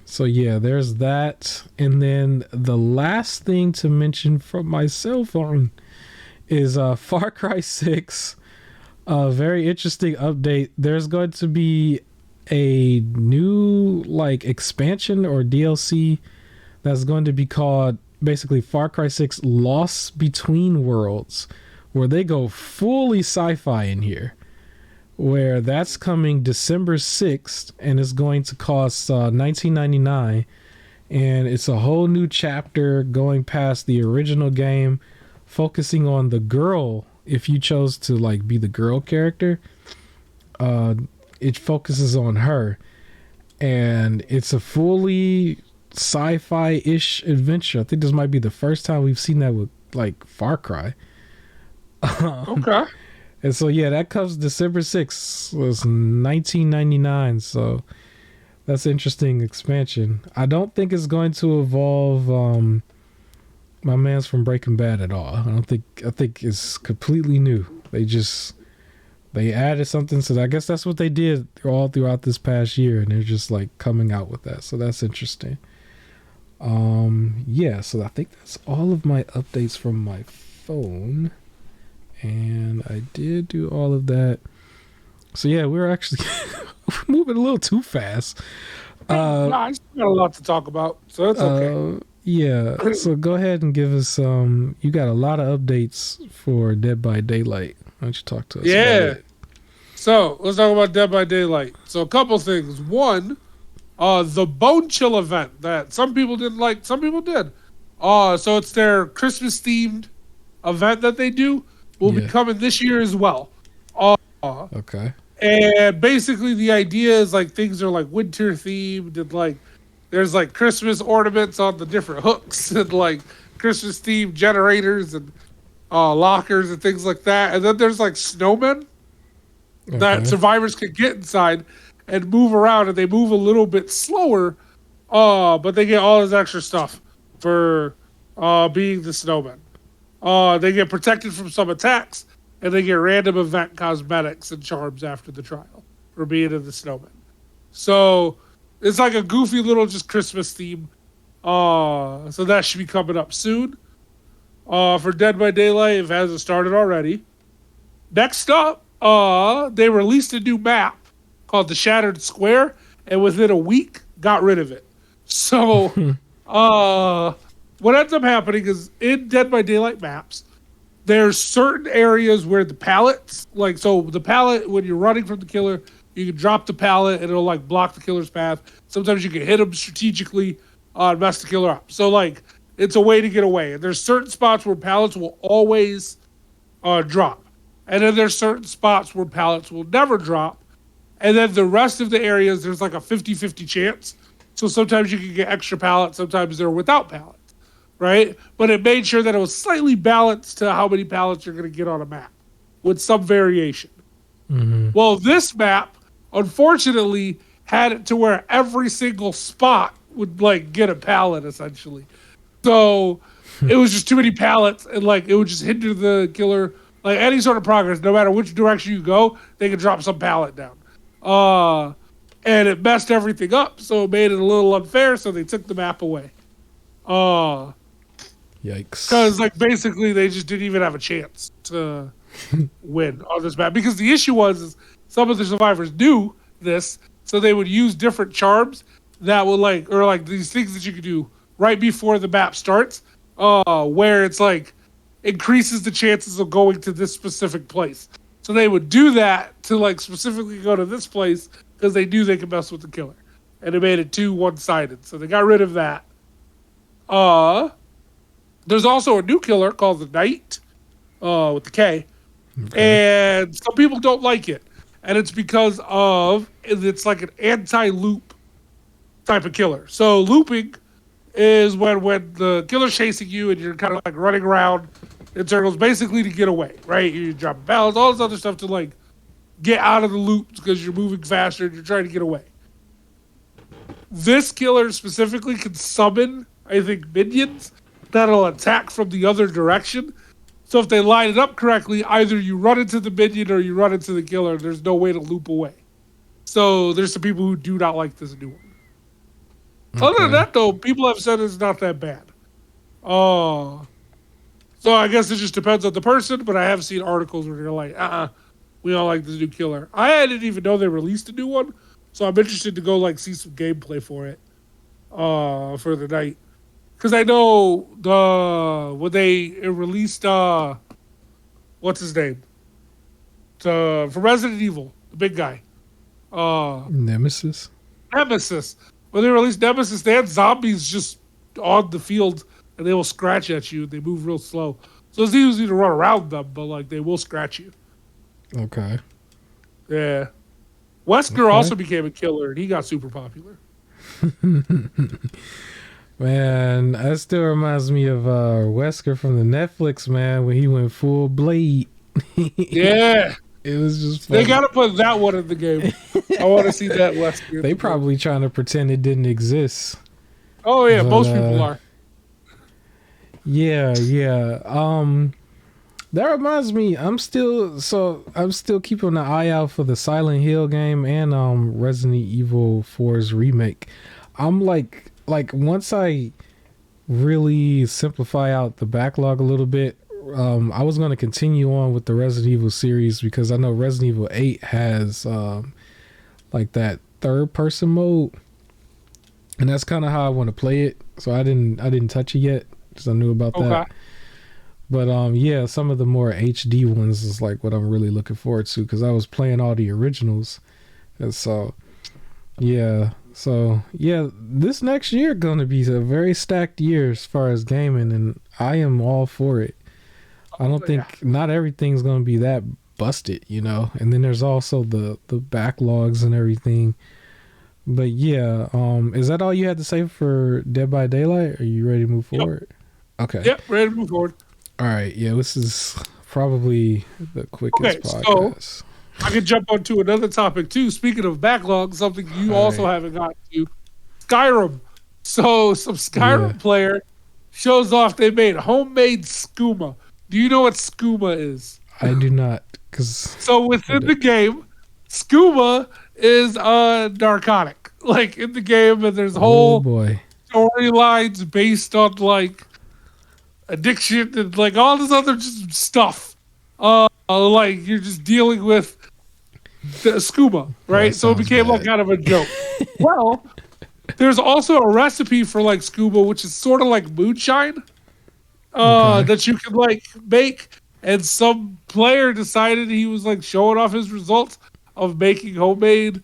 A: So yeah, there's that. And then the last thing to mention from my cell phone is Far Cry 6. A very interesting update. There's going to be a new, like, expansion or DLC that's going to be called basically Far Cry 6 Lost Between Worlds, where they go fully sci-fi in here, where that's coming December 6th, and it's going to cost $19.99, and it's a whole new chapter going past the original game, focusing on the girl. If you chose to, like, be the girl character, it focuses on her, and it's a fully sci-fi-ish adventure. I think this might be the first time we've seen that with, like, Far Cry.
B: Okay.
A: And so yeah, that comes December 6th. It was $19.99, so that's an interesting expansion. I don't think it's going to involve my man's from Breaking Bad at all. I think it's completely new. They added something, so I guess that's what they did all throughout this past year, and they're just, like, coming out with that. So that's interesting. Yeah, so I think that's all of my updates from my phone, and I did do all of that. So yeah, we're actually moving a little too fast.
B: I still got a lot to talk about, so it's okay.
A: Yeah, so go ahead and give us you got a lot of updates for Dead by Daylight. Why don't you talk to us about it?
B: So let's talk about Dead by Daylight. So a couple things. One, the Bone Chill event that some people didn't like, some people did. So it's their Christmas themed event that they do. Will be coming this year as well.
A: Okay.
B: And basically the idea is, like, things are, like, winter themed, and, like, there's, like, Christmas ornaments on the different hooks, and, like, Christmas themed generators and lockers and things like that. And then there's, like, snowmen that survivors can get inside and move around, and they move a little bit slower, but they get all this extra stuff for being the snowmen. They get protected from some attacks, and they get random event cosmetics and charms after the trial for being in the snowman. So it's like a goofy little just Christmas theme. So that should be coming up soon. For Dead by Daylight, if it hasn't started already. Next up, they released a new map called the Shattered Square, and within a week got rid of it. So what ends up happening is, in Dead by Daylight maps, there's certain areas where the pallets, like, so the pallet, when you're running from the killer, you can drop the pallet and it'll, like, block the killer's path. Sometimes you can hit him strategically and mess the killer up. So, like, it's a way to get away. And there's certain spots where pallets will always drop. And then there's certain spots where pallets will never drop. And then the rest of the areas, there's like a 50-50 chance. So sometimes you can get extra pallets, sometimes they're without pallets. Right? But it made sure that it was slightly balanced to how many pallets you're going to get on a map, with some variation. Mm-hmm. Well, this map, unfortunately, had it to where every single spot would, like, get a pallet, essentially. So it was just too many pallets, and, like, it would just hinder the killer. Like, any sort of progress, no matter which direction you go, they could drop some pallet down. And it messed everything up, so it made it a little unfair, so they took the map away.
A: Yikes.
B: Because like basically they just didn't even have a chance to win on this map. Because the issue was is some of the survivors knew this, so they would use different charms that would like these things that you could do right before the map starts, where it's like increases the chances of going to this specific place. So they would do that to like specifically go to this place because they knew they could mess with the killer, and it made it too one-sided. So they got rid of that. There's also a new killer called the Knight, with the K, and some people don't like it, and it's because of it's like an anti-loop type of killer. So looping is when the killer's chasing you and you're kind of like running around in circles, basically to get away, right? You drop balance, all this other stuff to like get out of the loop because you're moving faster and you're trying to get away. This killer specifically can summon, I think, minions that'll attack from the other direction. So if they line it up correctly, either you run into the minion or you run into the killer. There's no way to loop away. So there's some people who do not like this new one. Okay. Other than that, though, people have said it's not that bad. So I guess it just depends on the person, but I have seen articles where they're like, we don't like this new killer. I didn't even know they released a new one, so I'm interested to go like see some gameplay for it, for the night. Because I know when they released what's his name? For Resident Evil, the big guy.
A: Nemesis.
B: When they released Nemesis, they had zombies just on the field and they will scratch at you. They move real slow. So it's easy to run around them, but like they will scratch you.
A: Okay.
B: Yeah. Wesker also became a killer and he got super popular.
A: Man, that still reminds me of Wesker from the Netflix, man, when he went full Blade.
B: Yeah.
A: It was just funny.
B: They got to put that one in the game. I want to see that Wesker.
A: They probably trying to pretend it didn't exist.
B: Oh, yeah. But, most people are.
A: Yeah. That reminds me, I'm still keeping an eye out for the Silent Hill game and Resident Evil 4's remake. I'm like once I really simplify out the backlog a little bit, I was going to continue on with the Resident Evil series because I know Resident Evil 8 has like that third person mode, and that's kind of how I want to play it. So I didn't touch it yet because I knew about that. But yeah, some of the more HD ones is like what I'm really looking forward to because I was playing all the originals, and so yeah. So yeah, this next year gonna be a very stacked year as far as gaming, and I am all for it. I don't think not everything's gonna be that busted, you know. And then there's also the backlogs and everything. But yeah, is that all you had to say for Dead by Daylight? Are you ready to move forward? Okay.
B: Yep, ready to move forward.
A: All right. Yeah, this is probably the quickest podcast.
B: So I can jump onto another topic too. Speaking of backlog, something you also haven't gotten to, Skyrim. So some Skyrim player shows off they made homemade skooma. Do you know what skooma is?
A: I do not.
B: So within the game, skooma is a narcotic. Like in the game, and there's whole storylines based on like addiction and like all this other just stuff. Like you're just dealing with the skooma, right? So it became like kind of a joke. Well, there's also a recipe for like skooma, which is sort of like moonshine, that you can like make. And some player decided he was like showing off his results of making homemade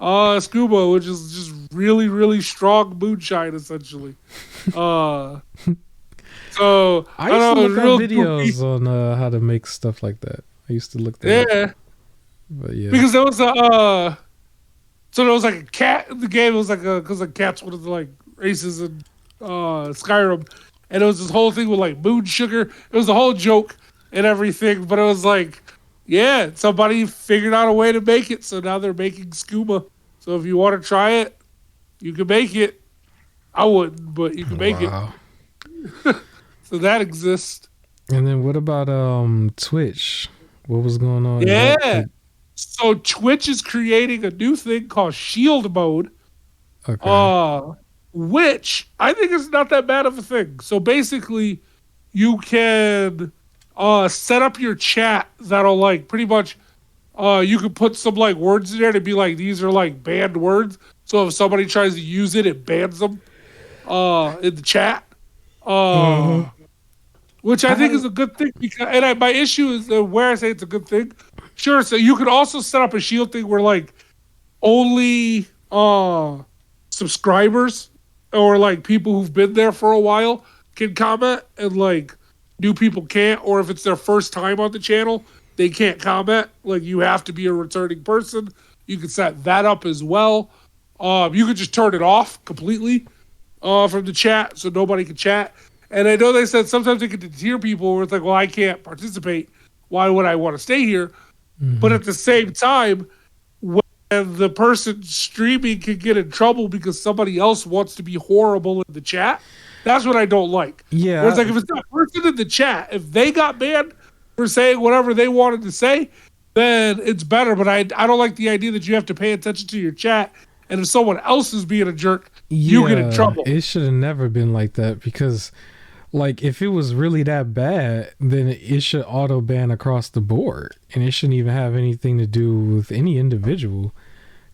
B: skooma, which is just really, really strong moonshine, essentially. So
A: I used to look at videos on how to make stuff like that. I used to look that up. But yeah,
B: because there was so there was like a cat in the game. It was like because like cat's one of the like races in Skyrim, and it was this whole thing with like moon sugar. It was a whole joke and everything, but it was like, yeah, somebody figured out a way to make it, so now they're making skooma. So if you want to try it, you can make it. I wouldn't, but you can make it. So that exists.
A: And then what about Twitch? What was going on?
B: Yeah. So Twitch is creating a new thing called Shield Mode.
A: Okay.
B: Which I think is not that bad of a thing. So basically, you can set up your chat that'll like pretty much you could put some like words in there to be like these are like banned words. So if somebody tries to use it, it bans them in the chat. Which I think is a good thing because my issue is where I say it's a good thing. Sure, so you could also set up a shield thing where like only subscribers or like people who've been there for a while can comment and like new people can't, or if it's their first time on the channel, they can't comment. Like you have to be a returning person. You can set that up as well. You could just turn it off completely from the chat so nobody can chat. And I know they said sometimes they can deter people where it's like, well, I can't participate. Why would I want to stay here? Mm-hmm. But at the same time, when the person streaming can get in trouble because somebody else wants to be horrible in the chat, that's what I don't like.
A: Yeah.
B: Where it's like, if it's that person in the chat, if they got banned for saying whatever they wanted to say, then it's better. But I don't like the idea that you have to pay attention to your chat. And if someone else is being a jerk, you get in trouble.
A: It should have never been like that because, like, if it was really that bad, then it should auto ban across the board. And it shouldn't even have anything to do with any individual.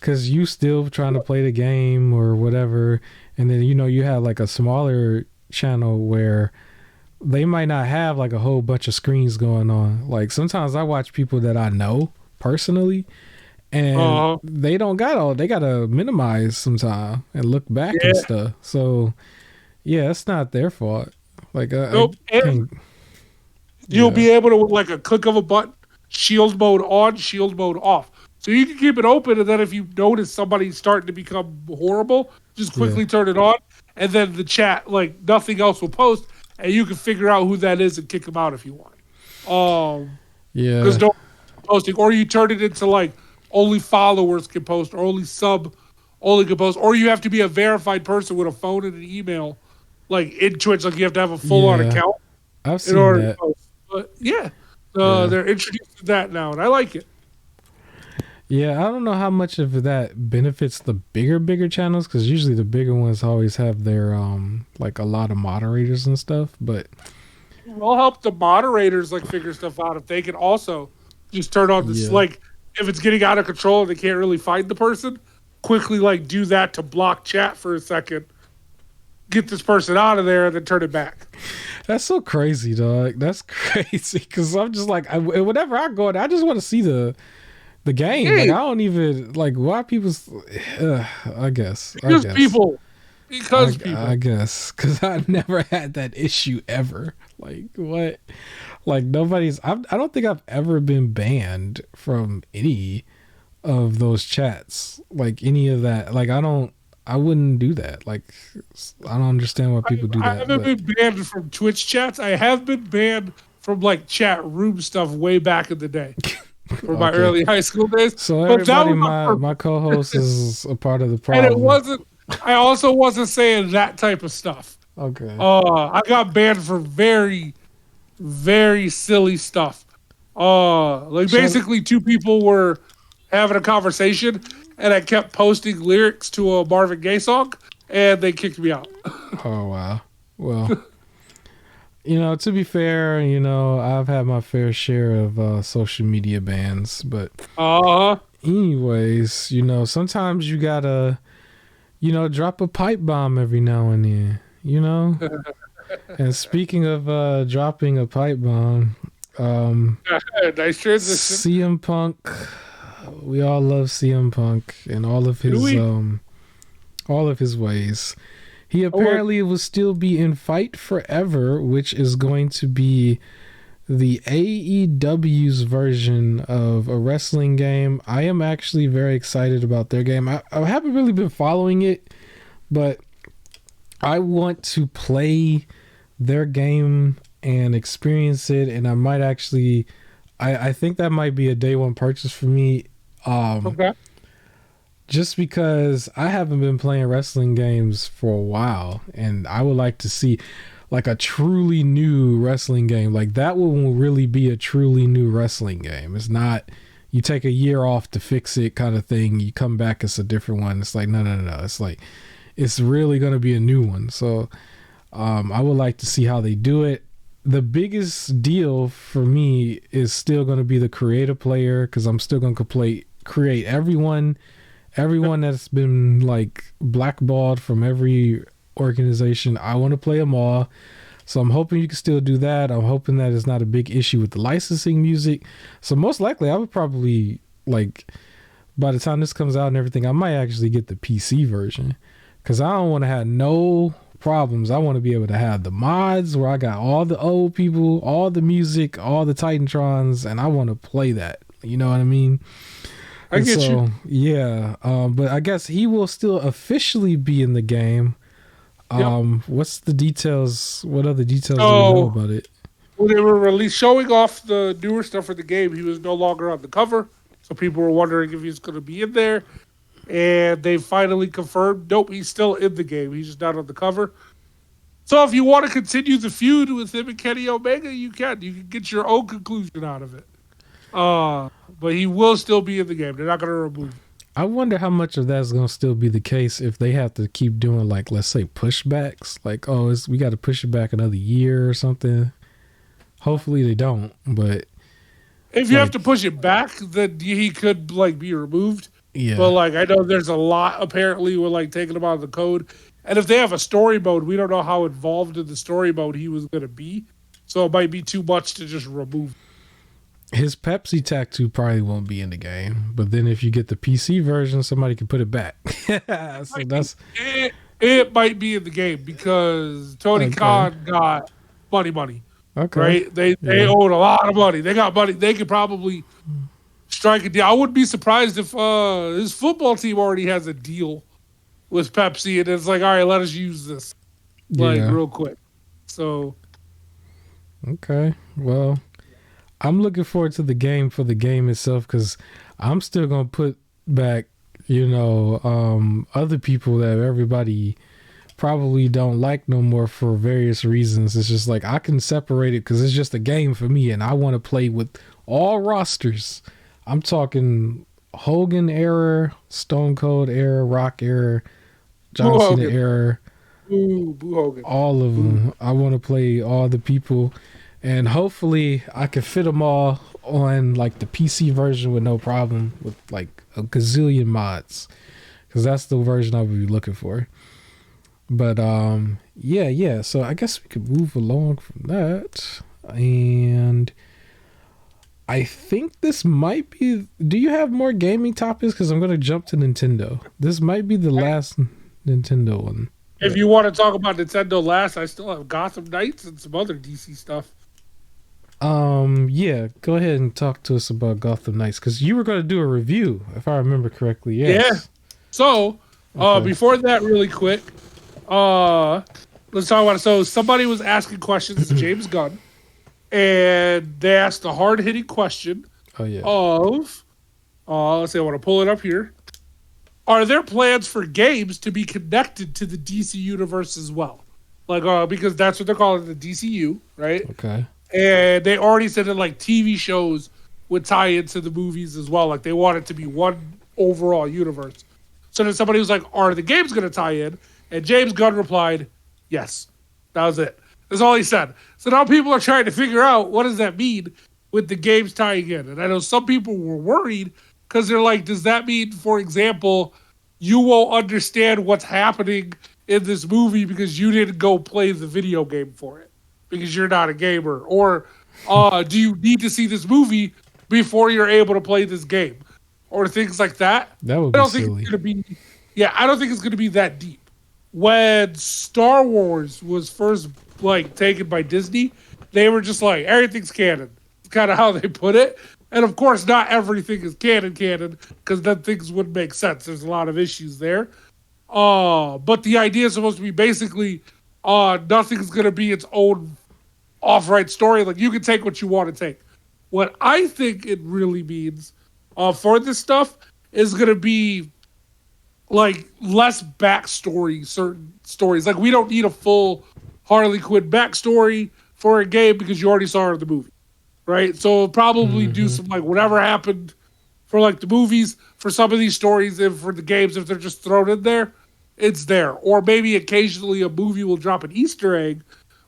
A: Because you still trying to play the game or whatever. And then, you have like a smaller channel where they might not have like a whole bunch of screens going on. Like sometimes I watch people that I know personally and they don't got they got to minimize sometime and look back and stuff. So yeah, it's not their fault. Like
B: you'll be able to, with like a click of a button, shield mode on, shield mode off. So you can keep it open, and then if you notice somebody's starting to become horrible, just quickly turn it on, and then the chat, like nothing else will post, and you can figure out who that is and kick them out if you want. Because no posting, or you turn it into like only followers can post, or only can post, or you have to be a verified person with a phone and an email, like in Twitch, like you have to have a full-on account
A: I've seen that.
B: to post. But they're introducing that now, and I like it.
A: Yeah, I don't know how much of that benefits the bigger channels because usually the bigger ones always have their like a lot of moderators and stuff. But
B: it'll help the moderators like figure stuff out if they can also just turn on this. Like if it's getting out of control and they can't really find the person, quickly like do that to block chat for a second, get this person out of there, and then turn it back.
A: That's so crazy, dog. That's crazy because I'm just like whenever I go, I just want to see the game. Like I don't even like why people. I guess
B: people.
A: I guess because I never had that issue ever. Like what? Like nobody's. I don't think I've ever been banned from any of those chats. Like any of that. Like I wouldn't do that. Like I don't understand why people do that.
B: I haven't been banned from Twitch chats. I have been banned from like chat room stuff way back in the day. For my early high school days.
A: So everybody, my co-host is a part of the problem.
B: And it wasn't, I also wasn't saying that type of stuff.
A: Okay.
B: I got banned for very, very silly stuff. Like basically two people were having a conversation and I kept posting lyrics to a Marvin Gaye song and they kicked me out.
A: Oh, wow. Well... to be fair, I've had my fair share of social media bans, but anyways, sometimes you gotta, drop a pipe bomb every now and then, And speaking of dropping a pipe bomb,
B: nice transition.
A: CM Punk, we all love CM Punk and all of his ways. He apparently will still be in Fight Forever, which is going to be the AEW's version of a wrestling game. I am actually very excited about their game. I haven't really been following it, but I want to play their game and experience it, and I might actually... I think that might be a day one purchase for me. Just because I haven't been playing wrestling games for a while, and I would like to see like a truly new wrestling game. Like that will really be a truly new wrestling game. It's not you take a year off to fix it kind of thing. You come back, it's a different one. It's like no. It's like it's really going to be a new one. So I would like to see how they do it. the biggest deal for me is still going to be the creative player, because I'm still going to create everyone that's been like blackballed from every organization. I want to play them all. So I'm hoping you can still do that. I'm hoping that it's not a big issue with the licensing music. So most likely I would probably, like, by the time this comes out and everything, I might actually get the PC version, because I don't want to have no problems. I want to be able to have the mods where I got all the old people, all the music, all the Titantrons, and I want to play that. You know what I mean?
B: I get you.
A: Yeah. But I guess he will still officially be in the game. What's the details? What other details do we know about it?
B: When they were showing off the newer stuff for the game, he was no longer on the cover. So people were wondering if he's going to be in there. And they finally confirmed, nope, he's still in the game. He's just not on the cover. So if you want to continue the feud with him and Kenny Omega, you can. You can get your own conclusion out of it. But he will still be in the game. They're not going to remove him.
A: I wonder how much of that's going to still be the case if they have to keep doing, like, let's say pushbacks. Like, we got to push it back another year or something. Hopefully they don't, but...
B: If you have to push it back, then he could, like, be removed. Yeah. But, like, I know there's a lot, apparently, with, like, taking him out of the code. And if they have a story mode, we don't know how involved in the story mode he was going to be. So it might be too much to just remove.
A: His Pepsi tattoo probably won't be in the game. But then if you get the PC version, somebody can put it back. So that's...
B: It might be in the game because Tony Khan got money. Okay. Right? They owed a lot of money. They got money. They could probably strike a deal. I wouldn't be surprised if his football team already has a deal with Pepsi and it's like, all right, let us use this real quick. So.
A: Okay. Well, I'm looking forward to the game for the game itself, because I'm still going to put back, other people that everybody probably don't like no more for various reasons. It's just like I can separate it because it's just a game for me, and I want to play with all rosters. I'm talking Hogan era, Stone Cold era, Rock era, John Cena era,
B: Boo Hogan.
A: All of them. I want to play all the people, and hopefully I can fit them all on like the PC version with no problem, with like a gazillion mods, because that's the version I would be looking for. But yeah. So I guess we could move along from that, and I think this might be. Do you have more gaming topics? Because I'm going to jump to Nintendo. This might be the last Nintendo one.
B: If you want to talk about Nintendo last, I still have Gotham Knights and some other DC stuff.
A: Yeah, go ahead and talk to us about Gotham Knights, because you were going to do a review, if I remember correctly. Yes. Yeah.
B: So, before that, really quick, let's talk about it. So, somebody was asking questions to James Gunn, and they asked a hard-hitting question of, let's see, I want to pull it up here. Are there plans for games to be connected to the DC universe as well? Like, because that's what they're calling the DCU, right?
A: Okay.
B: And they already said that like TV shows would tie into the movies as well. Like they want it to be one overall universe. So then somebody was like, are the games going to tie in? And James Gunn replied, yes. That was it. That's all he said. So now people are trying to figure out what does that mean with the games tying in. And I know some people were worried because they're like, does that mean, for example, you won't understand what's happening in this movie because you didn't go play the video game for it because you're not a gamer? Or do you need to see this movie before you're able to play this game? Or things like that.
A: That would be silly.
B: I don't think it's going to be that deep. When Star Wars was first like taken by Disney, they were just like, everything's canon. It's kind of how they put it. And of course, not everything is canon, because then things wouldn't make sense. There's a lot of issues there. But the idea is supposed to be basically nothing's going to be its own off-right story. Like, you can take what you want to take. What I think it really means for this stuff is going to be, like, less backstory, certain stories. Like, we don't need a full Harley Quinn backstory for a game because you already saw her in the movie. Right? So we'll probably do some, like, whatever happened for, like, the movies, for some of these stories, and for the games, if they're just thrown in there, it's there. Or maybe occasionally a movie will drop an Easter egg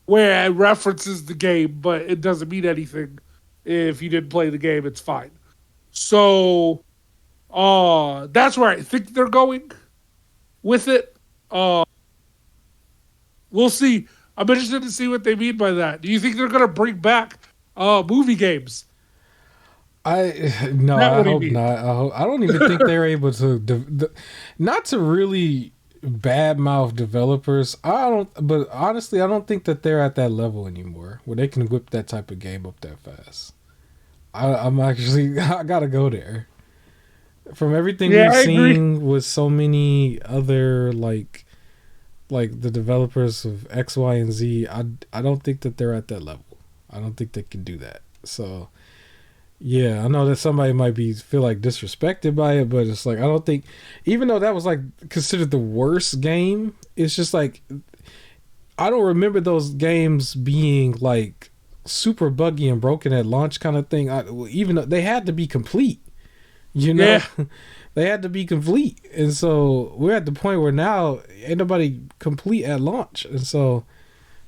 B: where it references the game, but it doesn't mean anything if you didn't play the game. It's fine. So, that's where I think they're going with it. We'll see. I'm interested to see what they mean by that. Do you think they're going to bring back movie games?
A: No, I hope not. I don't even think they're able to, not to really badmouth developers. But honestly, I don't think that they're at that level anymore where they can whip that type of game up that fast. I'm actually, I gotta go there. From everything we've seen with so many other like the developers of X, Y, and Z, I don't think that they're at that level. I don't think they can do that. So yeah, I know that somebody might feel like disrespected by it, but it's like I don't think, even though that was like considered the worst game, it's just like I don't remember those games being like super buggy and broken at launch kind of thing. Even though they had to be complete, yeah. They had to be complete, and so we're at the point where now ain't nobody complete at launch, and so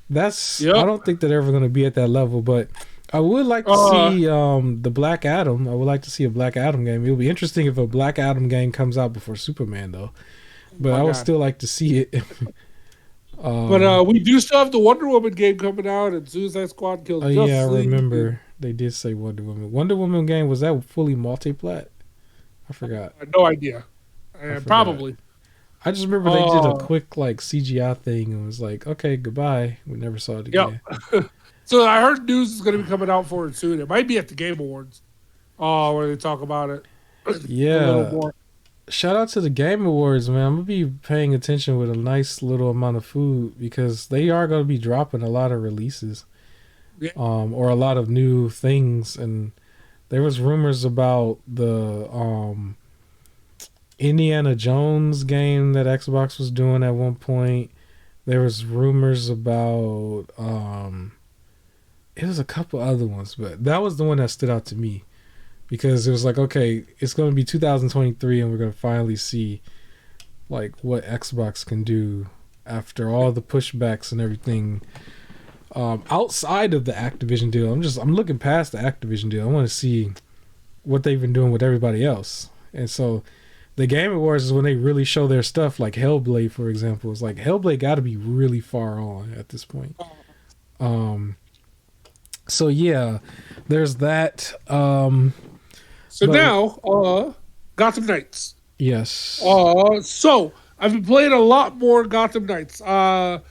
A: that's I don't think they're ever going to be at that level, but I would like to see the Black Adam. I would like to see a Black Adam game. It would be interesting if a Black Adam game comes out before Superman, though. But I would still like to see it.
B: But we do still have the Wonder Woman game coming out, and Suicide Squad kills Justice League.
A: Yeah, I remember they did say Wonder Woman. Wonder Woman game, was that fully multi-plat? I forgot.
B: I had no idea. Probably.
A: I just remember they did a quick like CGI thing and was like, okay, goodbye. We never saw it again.
B: Yep. So I heard news is going to be coming out for it soon. It might be at the Game Awards, where they talk about it.
A: Yeah. A little more. Shout out to the Game Awards, man. I'm gonna be paying attention with a nice little amount of food because they are going to be dropping a lot of releases, or a lot of new things. And there was rumors about the Indiana Jones game that Xbox was doing at one point. There was rumors about it was a couple other ones, but that was the one that stood out to me because it was like, okay, it's going to be 2023 and we're going to finally see like what Xbox can do after all the pushbacks and everything outside of the Activision deal. I'm looking past the Activision deal. I want to see what they've been doing with everybody else. And so the Game Awards is when they really show their stuff, like Hellblade, for example. It's like Hellblade got to be really far on at this point. So yeah, there's that.
B: Now, Gotham Knights.
A: Yes.
B: So I've been playing a lot more Gotham Knights. I'm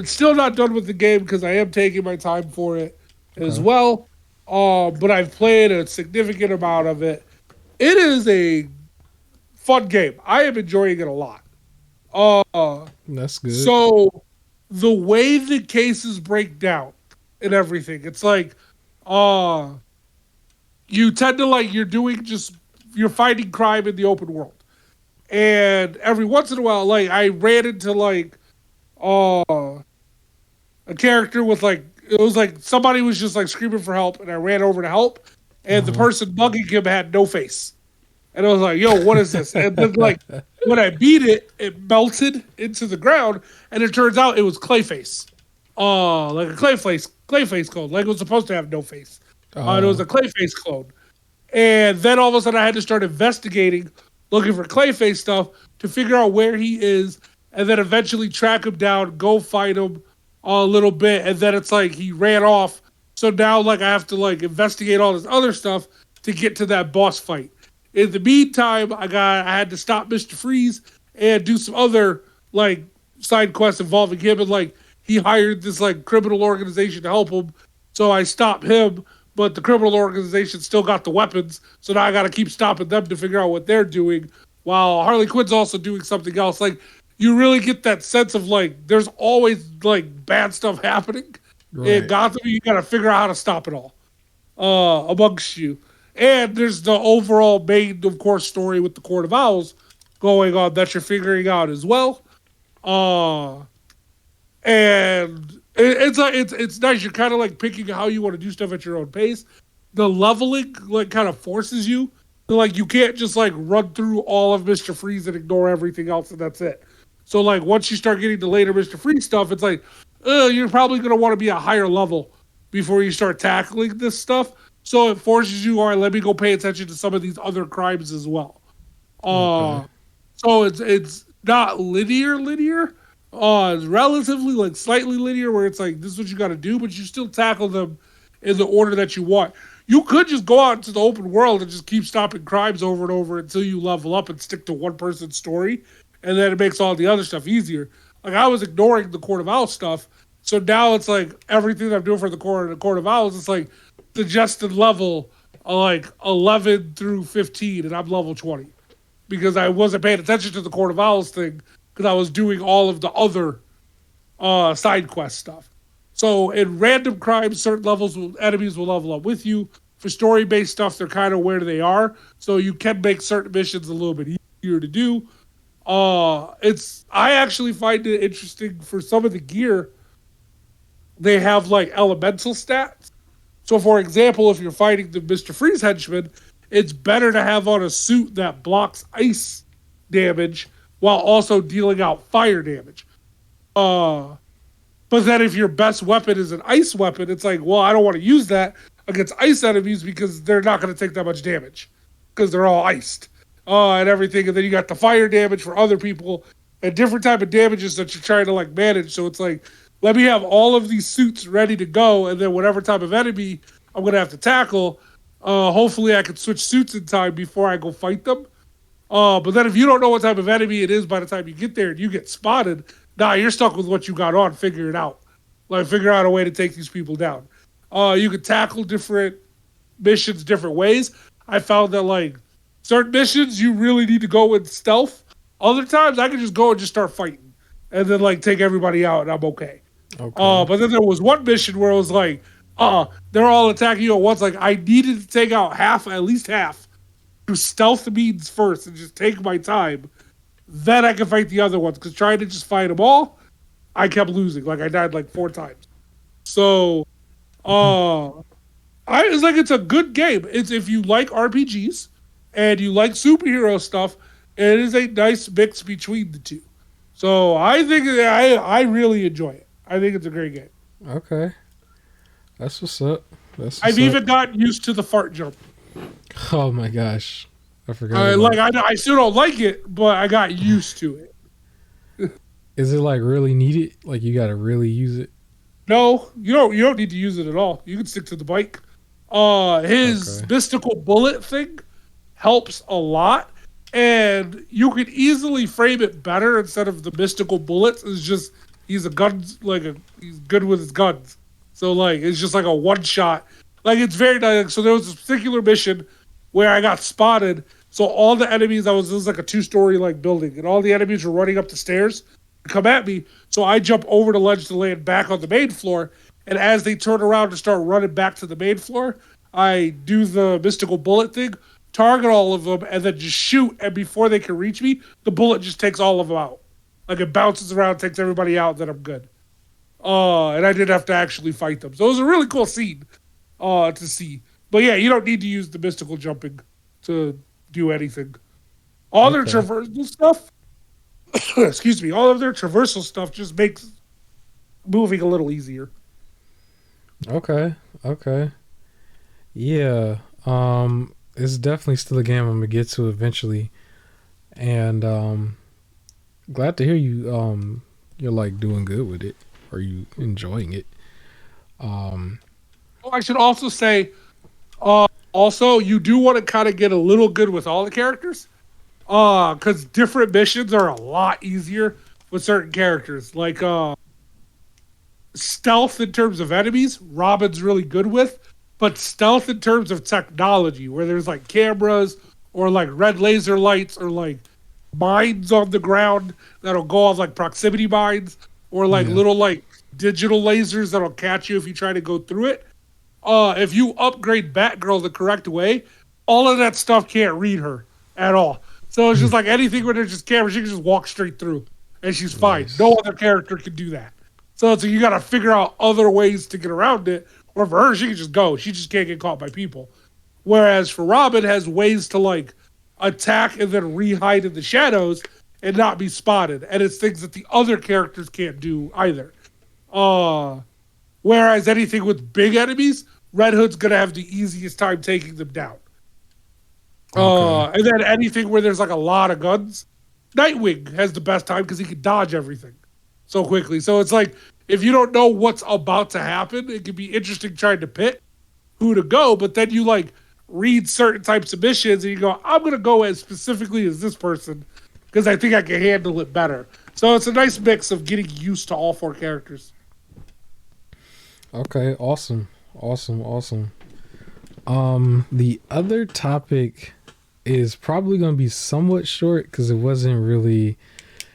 B: still not done with the game because I am taking my time for it as well. But I've played a significant amount of it. It is a fun game. I am enjoying it a lot.
A: That's good.
B: So the way the cases break down and everything, it's like, you tend to like, you're fighting crime in the open world. And every once in a while, like, I ran into like, a character with like, it was like somebody was just like screaming for help and I ran over to help and the person bugging him had no face. And I was like, yo, what is this? And then like, when I beat it, it melted into the ground and it turns out it was Clayface. Like a Clayface clone. Like it was supposed to have no face. It was a Clayface clone. And then all of a sudden I had to start investigating, looking for Clayface stuff to figure out where he is and then eventually track him down, go fight him a little bit. And then it's like he ran off. So now like I have to like investigate all this other stuff to get to that boss fight. In the meantime, I had to stop Mr. Freeze and do some other like side quests involving him, and like he hired this like criminal organization to help him. So I stopped him, but the criminal organization still got the weapons. So now I got to keep stopping them to figure out what they're doing, while Harley Quinn's also doing something else. Like you really get that sense of like there's always like bad stuff happening in Gotham. You got to figure out how to stop it all amongst you. And there's the overall main, of course, story with the Court of Owls going on that you're figuring out as well. And it's nice. You're kind of like picking how you want to do stuff at your own pace. The leveling like kind of forces you to like you can't just like run through all of Mr. Freeze and ignore everything else and that's it. So like once you start getting the later Mr. Freeze stuff, it's like, you're probably going to want to be a higher level before you start tackling this stuff. So it forces you, all right, let me go pay attention to some of these other crimes as well.
A: Okay.
B: So it's not linear. It's relatively like slightly linear where it's like this is what you got to do, but you still tackle them in the order that you want. You could just go out into the open world and just keep stopping crimes over and over until you level up and stick to one person's story, and then it makes all the other stuff easier. Like I was ignoring the Court of Owls stuff, so now it's like everything that I'm doing for the Court of Owls, it's like suggested level like 11 through 15, and I'm level 20 because I wasn't paying attention to the Court of Owls thing because I was doing all of the other side quest stuff. So in random crimes, certain enemies will level up with you. For story-based stuff, they're kind of where they are, so you can make certain missions a little bit easier to do. I actually find it interesting for some of the gear. They have like elemental stats. So, for example, if you're fighting the Mr. Freeze henchman, it's better to have on a suit that blocks ice damage while also dealing out fire damage. But then if your best weapon is an ice weapon, it's like, well, I don't want to use that against ice enemies because they're not going to take that much damage because they're all iced and everything. And then you got the fire damage for other people and different type of damages that you're trying to like manage. So it's like, let me have all of these suits ready to go, and then whatever type of enemy I'm going to have to tackle, hopefully I can switch suits in time before I go fight them. But then if you don't know what type of enemy it is by the time you get there and you get spotted, you're stuck with what you got on. Figure it out. Like, figure out a way to take these people down. You can tackle different missions different ways. I found that, like, certain missions you really need to go with stealth. Other times I can just go and just start fighting and then, like, take everybody out and I'm okay. But then there was one mission where it was like, they're all attacking you at once. Like, I needed to take out at least half, do stealth means first and just take my time. Then I can fight the other ones. Because trying to just fight them all, I kept losing. Like, I died like 4 times. So, it's like it's a good game. It's if you like RPGs and you like superhero stuff, it is a nice mix between the two. So I think I really enjoy it. I think it's a great game.
A: Okay. That's what's up.
B: I've even gotten used to the fart jump.
A: Oh my gosh. I forgot.
B: I still don't like it, but I got used to it.
A: Is it like really needed? Like you gotta really use it?
B: No, you don't need to use it at all. You can stick to the bike. His mystical bullet thing helps a lot. And you could easily frame it better instead of the mystical bullets. It's just he's he's good with his guns. So like it's just like a one shot. Like it's very nice. So there was a particular mission where I got spotted. So all the enemies it was like a 2-story like building, and all the enemies were running up the stairs to come at me. So I jump over the ledge to land back on the main floor. And as they turn around to start running back to the main floor, I do the mystical bullet thing, target all of them, and then just shoot. And before they can reach me, the bullet just takes all of them out. Like it bounces around, takes everybody out, then I'm good. And I didn't have to actually fight them. So it was a really cool scene to see. But yeah, you don't need to use the mystical jumping to do anything. All their traversal stuff, excuse me, all of their traversal stuff just makes moving a little easier.
A: Okay. Yeah. It's definitely still a game I'm gonna get to eventually, and glad to hear you you're like doing good with it. Are you enjoying it?
B: I should also say, also you do want to kind of get a little good with all the characters, because different missions are a lot easier with certain characters. Like stealth in terms of enemies, Robin's really good with. But stealth in terms of technology, where there's like cameras or like red laser lights or like mines on the ground that'll go off like proximity mines or like little like digital lasers that'll catch you if you try to go through it. If you upgrade Batgirl the correct way, all of that stuff can't read her at all. So it's just like anything where there's just cameras, she can just walk straight through and she's fine. No other character can do that. So you got to figure out other ways to get around it. Or for her, she can just go. She just can't get caught by people. Whereas for Robin, has ways to like attack and then re-hide in the shadows and not be spotted. And it's things that the other characters can't do either. Uh, Whereas anything with big enemies, Red Hood's gonna have the easiest time taking them down.
A: Okay.
B: And then anything where there's like a lot of guns, Nightwing has the best time because he can dodge everything so quickly. So it's like if you don't know what's about to happen, it can be interesting trying to pick who to go. But then you like read certain types of missions and you go, I'm gonna go as specifically as this person because I think I can handle it better. So it's a nice mix of getting used to all four characters.
A: Okay, awesome. Awesome. The other topic is probably going to be somewhat short because it wasn't really,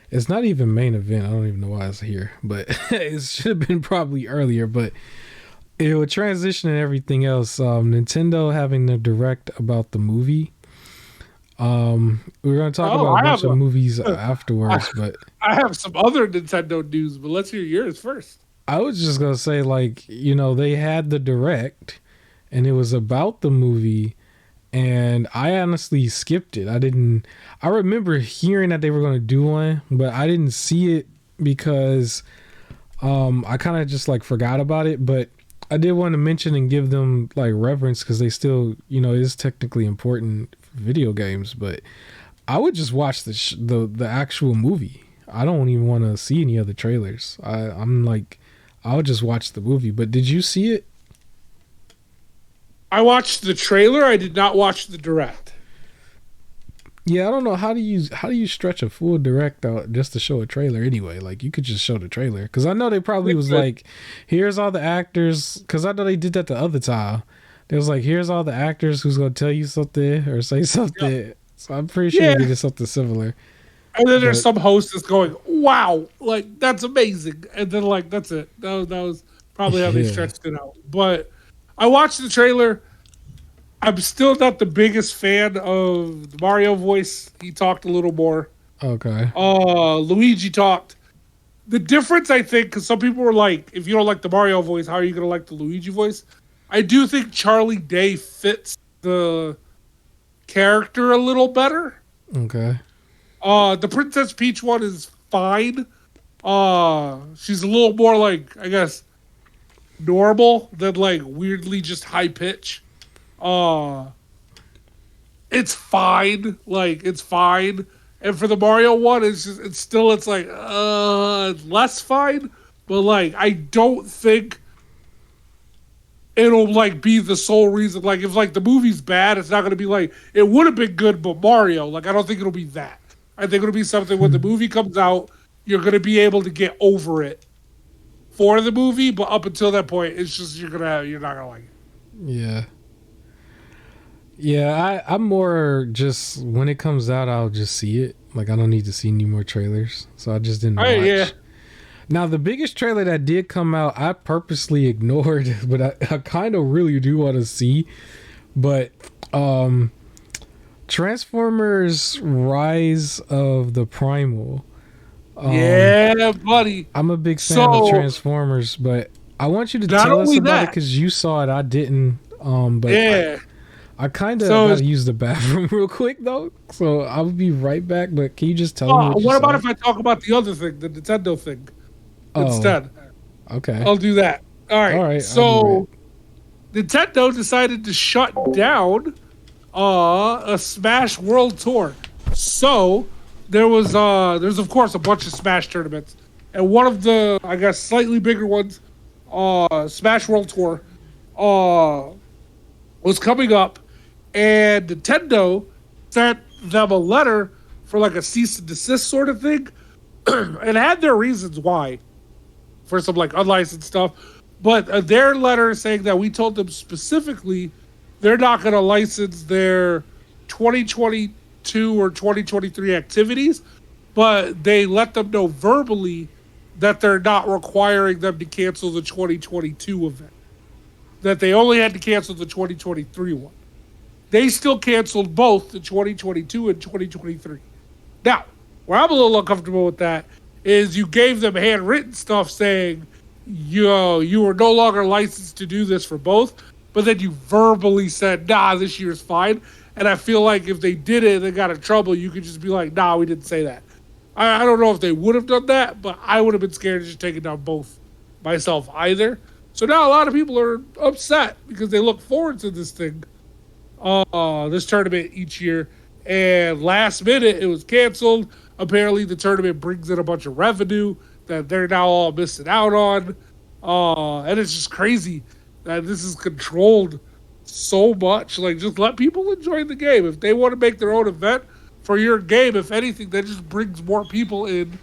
A: it's not even main event. I don't even know why it's here, but it should have been probably earlier, but it would transition and everything else. Nintendo having the direct about the movie. We're going to talk about a bunch of movies afterwards, but
B: I have some other Nintendo news, but let's hear yours first.
A: I was just going to say, like, they had the direct and it was about the movie, and I honestly skipped it. I remember hearing that they were going to do one, but I didn't see it because I kind of just like forgot about it. But I did want to mention and give them like reverence because they still, it is technically important for video games. But I would just watch the actual movie. I don't even want to see any other trailers. I would just watch the movie. But did you see it?
B: I watched the trailer. I did not watch the direct.
A: Yeah, I don't know how do you stretch a full direct out just to show a trailer anyway? Like you could just show the trailer because I know they probably was like, here's all the actors, because I know they did that the other time. They was like, here's all the actors who's gonna tell you something or say something. Yep. So I'm pretty sure they did something similar.
B: And then there's some host that's going, wow, like that's amazing, and then like that's it. That was probably how they stretched it out. But I watched the trailer. I'm still not the biggest fan of the Mario voice. He talked a little more.
A: Okay.
B: Luigi talked. The difference, I think, because some people were like, if you don't like the Mario voice, how are you going to like the Luigi voice? I do think Charlie Day fits the character a little better.
A: Okay.
B: The Princess Peach one is fine. She's a little more like, I guess, normal than like weirdly just high pitch. It's fine. Like it's fine. And for the Mario one, it's less fine. But like I don't think it'll like be the sole reason. Like if like the movie's bad, it's not gonna be like it would have been good, but Mario. Like I don't think it'll be that. I think it'll be something when the movie comes out, you're gonna be able to get over it for the movie, but up until that point, it's just you're not gonna like it.
A: Yeah. Yeah, I'm more just when it comes out, I'll just see it. Like I don't need to see any more trailers, so I just didn't watch.
B: Yeah.
A: Now the biggest trailer that did come out, I purposely ignored, but I kind of really do want to see. But Transformers: Rise of the Primal.
B: Yeah, buddy.
A: I'm a big fan of Transformers, but I want you to tell us about it because you saw it. I didn't. But
B: yeah.
A: I kind of gotta use the bathroom real quick though, so I'll be right back. But can you just tell me
B: what about if I talk about the other thing, the Nintendo thing, instead?
A: Okay,
B: I'll do that. All right. So Nintendo decided to shut down a Smash World Tour. So there's of course a bunch of Smash tournaments, and one of the I guess slightly bigger ones, Smash World Tour, was coming up. And Nintendo sent them a letter for like a cease and desist sort of thing, and had their reasons why, for some like unlicensed stuff. But their letter saying that we told them specifically they're not going to license their 2022 or 2023 activities, but they let them know verbally that they're not requiring them to cancel the 2022 event, that they only had to cancel the 2023 one. They still canceled both the 2022 and 2023. Now, where I'm a little uncomfortable with that is you gave them handwritten stuff saying you are no longer licensed to do this for both, but then you verbally said, nah, this year's fine. And I feel like if they did it and they got in trouble, you could just be like, nah, we didn't say that. I don't know if they would have done that, but I would have been scared of just taking down both myself either. So now a lot of people are upset because they look forward to this thing, this tournament each year. And last minute, it was canceled. Apparently, the tournament brings in a bunch of revenue that they're now all missing out on. And it's just crazy that this is controlled so much. Like, just let people enjoy the game. If they want to make their own event for your game, if anything, that just brings more people in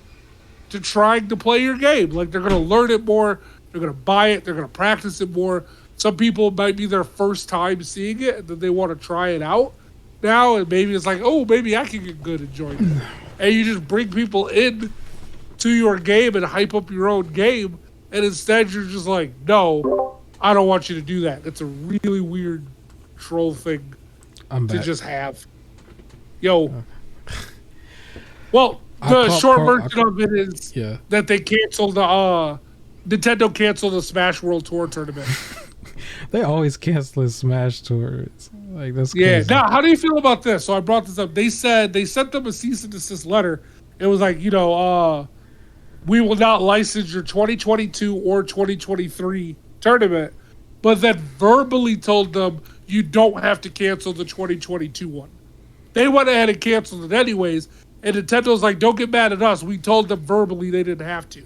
B: to trying to play your game. Like, they're going to learn it more. They're going to buy it. They're going to practice it more. Some people might be their first time seeing it, and then they want to try it out now. And maybe it's like, oh, maybe I can get good and join it. And you just bring people in to your game and hype up your own game. And instead, you're just like, no, I don't want you to do that. It's a really weird troll thing to just have. Yo. Well, the short version of it is that they canceled Nintendo canceled the Smash World Tour tournament.
A: They always cancel the Smash tours. Like, that's crazy.
B: Yeah. Now, how do you feel about this? So I brought this up. They said they sent them a cease and desist letter. It was like, we will not license your 2022 or 2023 tournament, but then verbally told them you don't have to cancel the 2022 one. They went ahead and canceled it anyways, and Nintendo's like, don't get mad at us. We told them verbally they didn't have to.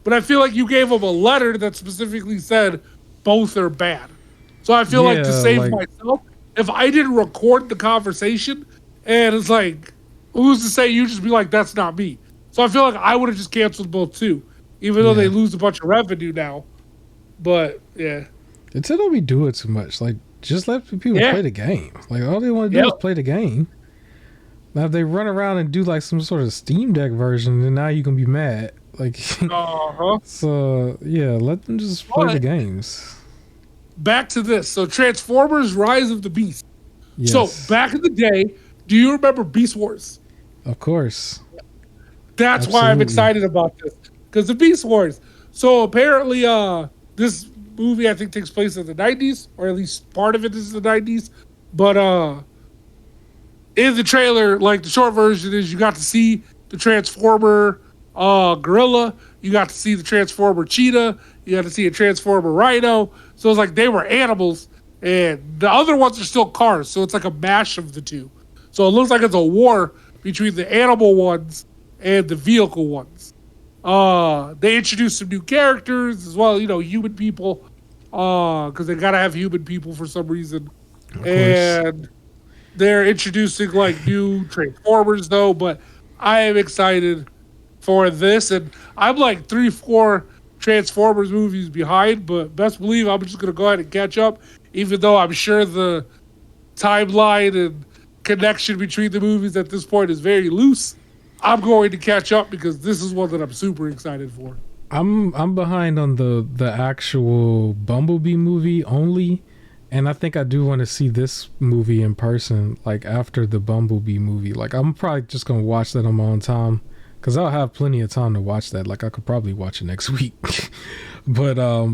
B: But I feel like you gave them a letter that specifically said both are bad. So I feel like to save myself, if I didn't record the conversation, and it's like, who's to say you just be like, that's not me. So I feel like I would have just canceled both too, even though they lose a bunch of revenue now. But yeah,
A: Nintendo don't be doing too much. Like, just let people play the game. Like, all they want to do is play the game. Now if they run around and do like some sort of Steam Deck version, then now you can be mad. Like, so yeah, let them just play the games.
B: Back to this. So Transformers: Rise of the Beast. Yes. So back in the day, do you remember Beast Wars?
A: Of course.
B: That's why I'm excited about this, because the Beast Wars. So apparently, this movie I think takes place in the 90s, or at least part of it is the 90s. But in the trailer, like the short version is, you got to see the Transformer gorilla, you got to see the Transformer cheetah, you got to see a Transformer rhino. So it's like they were animals, and the other ones are still cars. So it's like a mash of the two. So it looks like it's a war between the animal ones and the vehicle ones. They introduced some new characters as well, human people, because they gotta have human people for some reason. And they're introducing like new Transformers though, but I am excited for this, and I'm like 3-4 Transformers movies behind, but best believe I'm just gonna go ahead and catch up, even though I'm sure the timeline and connection between the movies at this point is very loose. I'm going to catch up because this is one that I'm super excited for.
A: I'm behind on the actual Bumblebee movie only, and I think I do want to see this movie in person, like after the Bumblebee movie. Like, I'm probably just gonna watch that on my own time, because I'll have plenty of time to watch that. Like, I could probably watch it next week. But I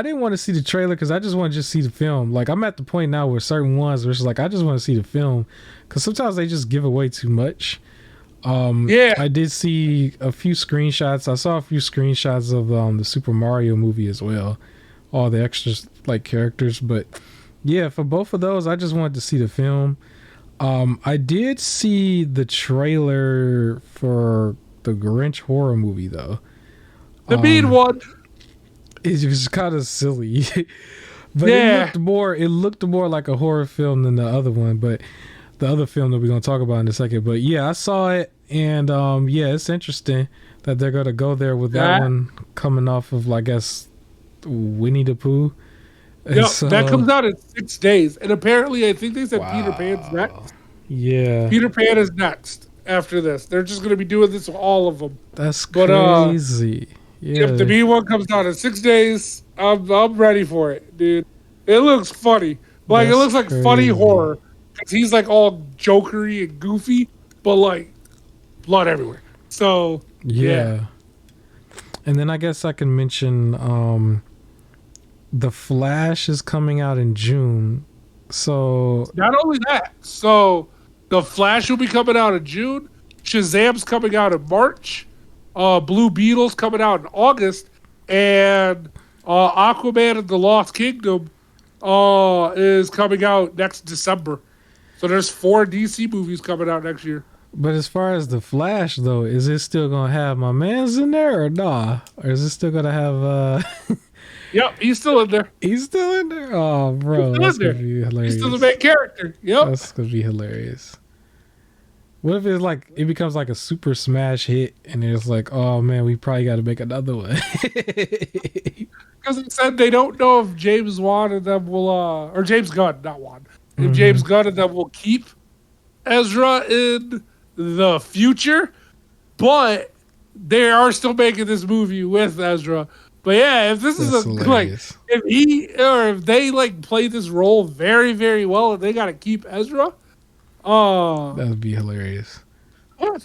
A: didn't want to see the trailer because I just want to just see the film. Like, I'm at the point now where certain ones where it's like I just want to see the film, because sometimes they just give away too much. I did see a few screenshots. I saw a few screenshots of the Super Mario movie as well, all the extras like characters. But yeah, for both of those, I just wanted to see the film. I did see the trailer for the Grinch horror movie though.
B: The mean one.
A: It was kind of silly, but it looked more like a horror film than the other one. But the other film that we're gonna talk about in a second. But yeah, I saw it, and it's interesting that they're gonna go there with that one coming off of, I guess, Winnie the Pooh.
B: Yeah, so, that comes out in 6 days, and apparently, I think they said Peter Pan's next.
A: Yeah,
B: Peter Pan is next after this. They're just gonna be doing this with all of them.
A: That's crazy.
B: If the B one comes out in 6 days, I'm ready for it, dude. It looks funny, like it looks like funny horror. He's like all jokery and goofy, but like blood everywhere. So yeah.
A: And then I guess I can mention The Flash is coming out in June. So
B: not only that, so The Flash will be coming out in June. Shazam's coming out in March. Blue Beetle's coming out in August, and Aquaman and the Lost Kingdom is coming out next December. So there's 4 DC movies coming out next year.
A: But as far as the Flash, though, is it still gonna have my man's in there or nah? Or is it still gonna have?
B: Yep, he's still in there.
A: He's still in there. Oh, bro, that's gonna be hilarious.
B: He's still the main character. Yep,
A: that's gonna be hilarious. What if it's like it becomes like a super smash hit, and it's like, oh man, we probably got to make another one.
B: Because it said they don't know if James Wan and them will, or James Gunn, not Wan. If James Gunn and them will keep Ezra in the future, but they are still making this movie with Ezra. But yeah, if this is if they like play this role very, very well, and they got to keep Ezra,
A: that would be hilarious.
B: Yeah,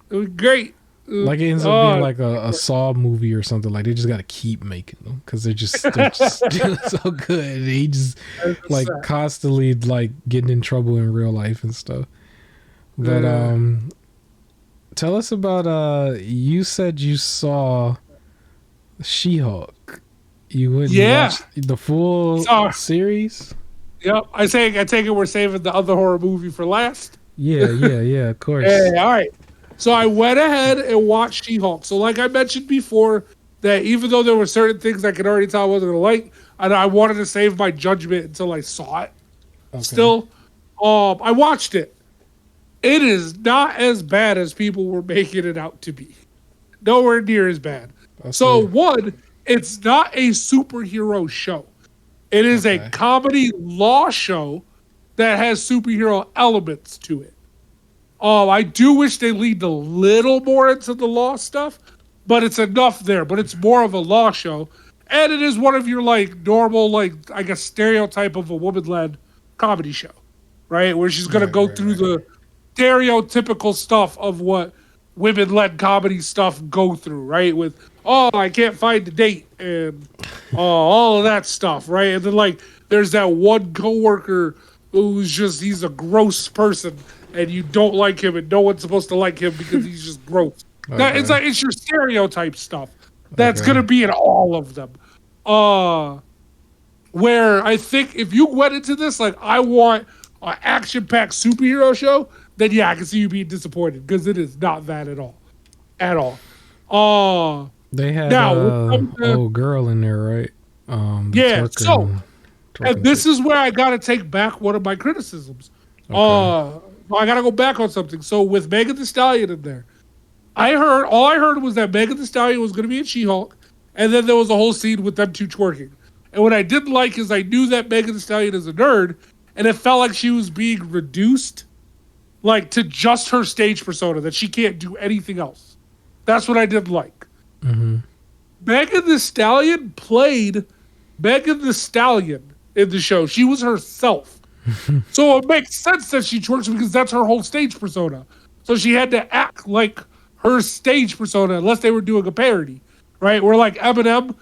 B: it would be great.
A: Like it ends up being like a Saw movie or something. Like they just got to keep making them because they're just doing so good. He just like constantly like getting in trouble in real life and stuff. But tell us about you said you saw She-Hulk. You wouldn't watch the full series?
B: Yep. I take it we're saving the other horror movie for last.
A: Yeah, of course.
B: Hey, all right. So I went ahead and watched She-Hulk. So like I mentioned before, that even though there were certain things I could already tell I wasn't going to like, and I wanted to save my judgment until I saw it. Okay. Still, I watched it. It is not as bad as people were making it out to be. Nowhere near as bad. So one, it's not a superhero show. It is a comedy law show that has superhero elements to it. I do wish they leaned a little more into the law stuff, but it's enough there. But it's more of a law show. And it is one of your like normal, like, I guess, stereotype of a woman-led comedy show, right? Where she's going to go through the stereotypical stuff of what women-led comedy stuff go through, right? With, I can't find a date and all of that stuff, right? And then like there's that one coworker who's just, he's a gross person and you don't like him and no one's supposed to like him because he's just gross. It's like, it's your stereotype stuff. That's going to be in all of them. Where I think if you went into this, like, I want an action-packed superhero show, then yeah, I can see you being disappointed because it is not that at all. At all.
A: They had old girl in there, right?
B: Yeah, and this is where I got to take back one of my criticisms. I got to go back on something. So with Megan Thee Stallion in there, all I heard was that Megan Thee Stallion was going to be in She-Hulk, and then there was a whole scene with them two twerking. And what I didn't like is I knew that Megan Thee Stallion is a nerd, and it felt like she was being reduced, like, to just her stage persona, that she can't do anything else. That's what I didn't like.
A: Mm-hmm.
B: Megan Thee Stallion played Megan Thee Stallion in the show. She was herself. So it makes sense that she twerks because that's her whole stage persona. So she had to act like her stage persona unless they were doing a parody, right? Where like Eminem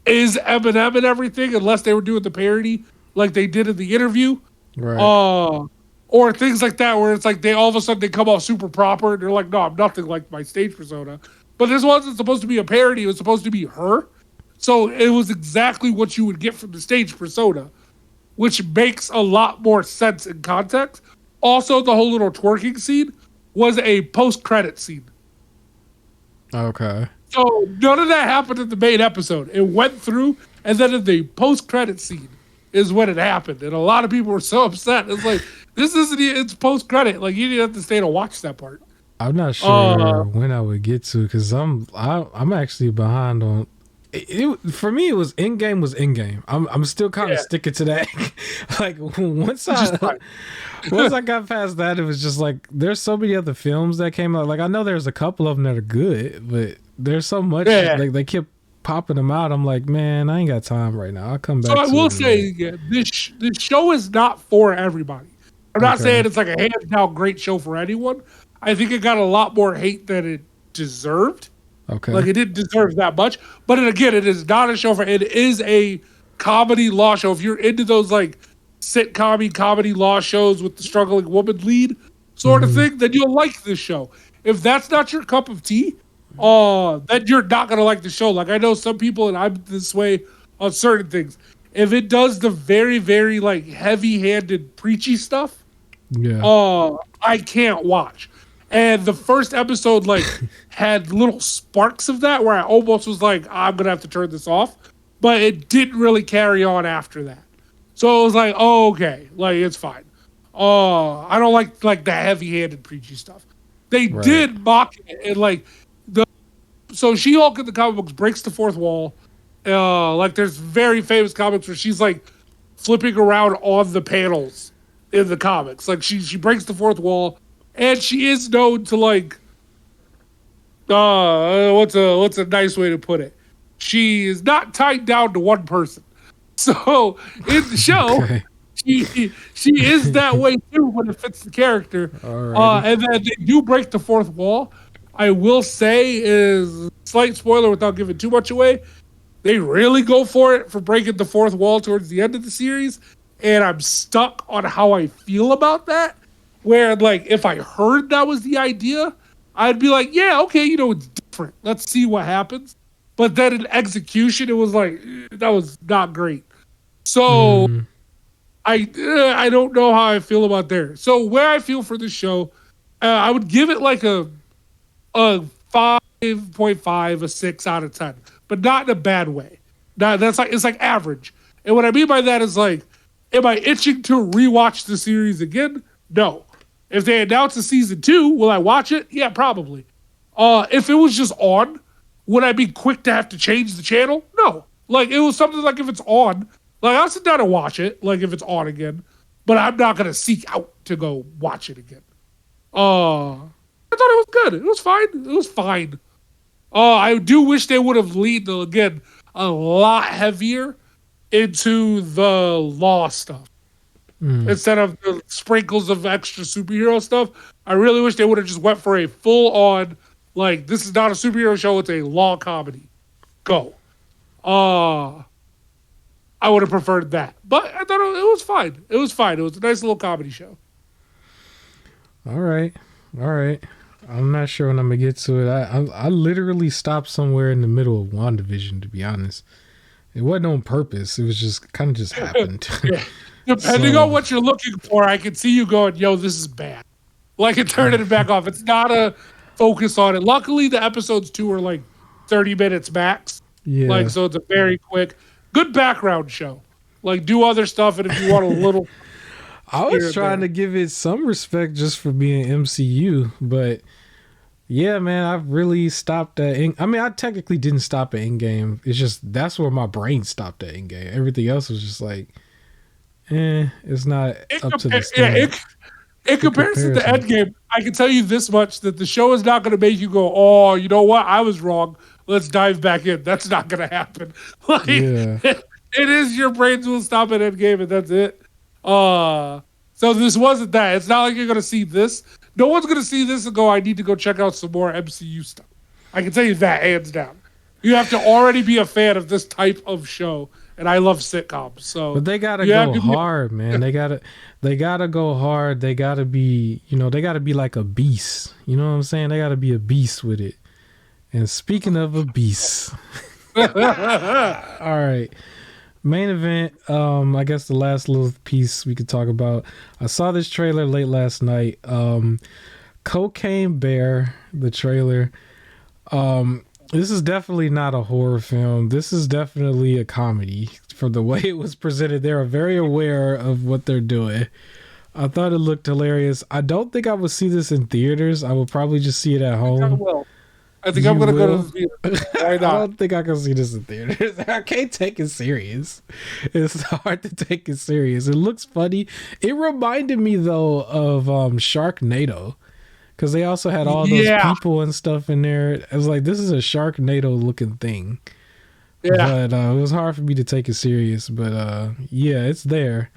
B: is Eminem and everything unless they were doing the parody like they did in the interview.
A: Right.
B: Or things like that where it's like they all of a sudden they come off super proper and they're like, no, I'm nothing like my stage persona. But this wasn't supposed to be a parody. It was supposed to be her. So it was exactly what you would get from the stage persona, which makes a lot more sense in context. Also, the whole little twerking scene was a post-credit scene.
A: Okay.
B: So none of that happened in the main episode. It went through, and then in the post-credit scene is when it happened. And a lot of people were so upset. It's like, this isn't, it's post-credit. Like, you didn't have to stay to watch that part.
A: I'm not sure when I would get to, because I'm actually behind on. For me, it was in-game was in-game. I'm still kind of sticking to that. Like once I got past that, it was just like there's so many other films that came out. Like I know there's a couple of them that are good, but there's so much like they kept popping them out. I'm like, man, I ain't got time right now. I'll come back.
B: So I will say, this show is not for everybody. I'm not saying it's like a hands down great show for anyone. I think it got a lot more hate than it deserved.
A: Okay.
B: Like it didn't deserve that much. But again, it is not a show for, it is a comedy law show. If you're into those like sitcom comedy law shows with the struggling woman lead sort of thing, then you'll like this show. If that's not your cup of tea, then you're not gonna like the show. Like I know some people, and I'm this way on certain things. If it does the very, very like heavy-handed preachy stuff,
A: Yeah.
B: I can't watch. And the first episode like had little sparks of that where I almost was like, I'm gonna have to turn this off. But it didn't really carry on after that. So it was like, oh, okay, like it's fine. I don't like the heavy-handed preachy stuff. They did mock it and like so She-Hulk in the comic books breaks the fourth wall. Like there's very famous comics where she's like flipping around on the panels in the comics. Like she breaks the fourth wall, and she is known to like what's a nice way to put it? She is not tied down to one person. So in the show,
A: Okay.
B: she is that way too when it fits the character. And then they do break the fourth wall. I will say is slight spoiler without giving too much away. They really go for it for breaking the fourth wall towards the end of the series, and I'm stuck on how I feel about that. Where like if I heard that was the idea, I'd be like, yeah, okay, it's different. Let's see what happens. But then in execution, it was like that was not great. So I don't know how I feel about there. So where I feel for this show, I would give it like a 5.5, a 6 out of 10, but not in a bad way. It's like average. And what I mean by that is like, am I itching to rewatch the series again? No. If they announce a season 2, will I watch it? Yeah, probably. If it was just on, would I be quick to have to change the channel? No. Like it was something like if it's on, like I'll sit down and watch it, like if it's on again, but I'm not gonna seek out to go watch it again. I thought it was good. It was fine. It was fine. I do wish they would have leaned again a lot heavier into the law stuff instead of the sprinkles of extra superhero stuff. I really wish they would have just went for a full on like this is not a superhero show; it's a law comedy. Go. I would have preferred that, but I thought it was fine. It was fine. It was a nice little comedy show.
A: All right. I'm not sure when I'm gonna get to it. I literally stopped somewhere in the middle of WandaVision, to be honest. It wasn't on purpose. It was just kind of just happened.
B: Yeah. Depending on what you're looking for, I can see you going, yo, this is bad. Like and turning it back off. It's not a focus on it. Luckily, the episodes 2 are like 30 minutes max.
A: Yeah.
B: Like, so it's a very quick, good background show. Like, do other stuff, and if you want a little...
A: I was trying to give it some respect just for being MCU, but yeah, man, I've really stopped at. I technically didn't stop at Endgame. It's just that's where my brain stopped at Endgame. Everything else was just like, it's not up to the standard.
B: In comparison to Endgame, I can tell you this much: that the show is not going to make you go, "Oh, you know what? I was wrong. Let's dive back in." That's not going to happen. Like, it is your brains will stop at Endgame, and that's it. So this wasn't that. It's not like you're gonna see this. No one's gonna see this and go, I need to go check out some more MCU stuff. I can tell you that hands down. You have to already be a fan of this type of show, and I love sitcoms. So,
A: but they gotta go hard, man. They gotta go hard. They gotta be, they gotta be like a beast. You know what I'm saying? They gotta be a beast with it. And speaking of a beast, all right. Main event, I guess the last little piece we could talk about. I saw this trailer late last night. Cocaine Bear, the trailer. This is definitely not a horror film. This is definitely a comedy. For the way it was presented, they're very aware of what they're doing. I thought it looked hilarious. I don't think I would see this in theaters. I will probably just see it at home.
B: I think I'm going to go to the theater. Why not?
A: I don't think I can see this in theaters. I can't take it serious. It's hard to take it serious. It looks funny. It reminded me, though, of Sharknado. Because they also had all those people and stuff in there. It was like, this is a Sharknado-looking thing. Yeah. But it was hard for me to take it serious. But, yeah, it's there.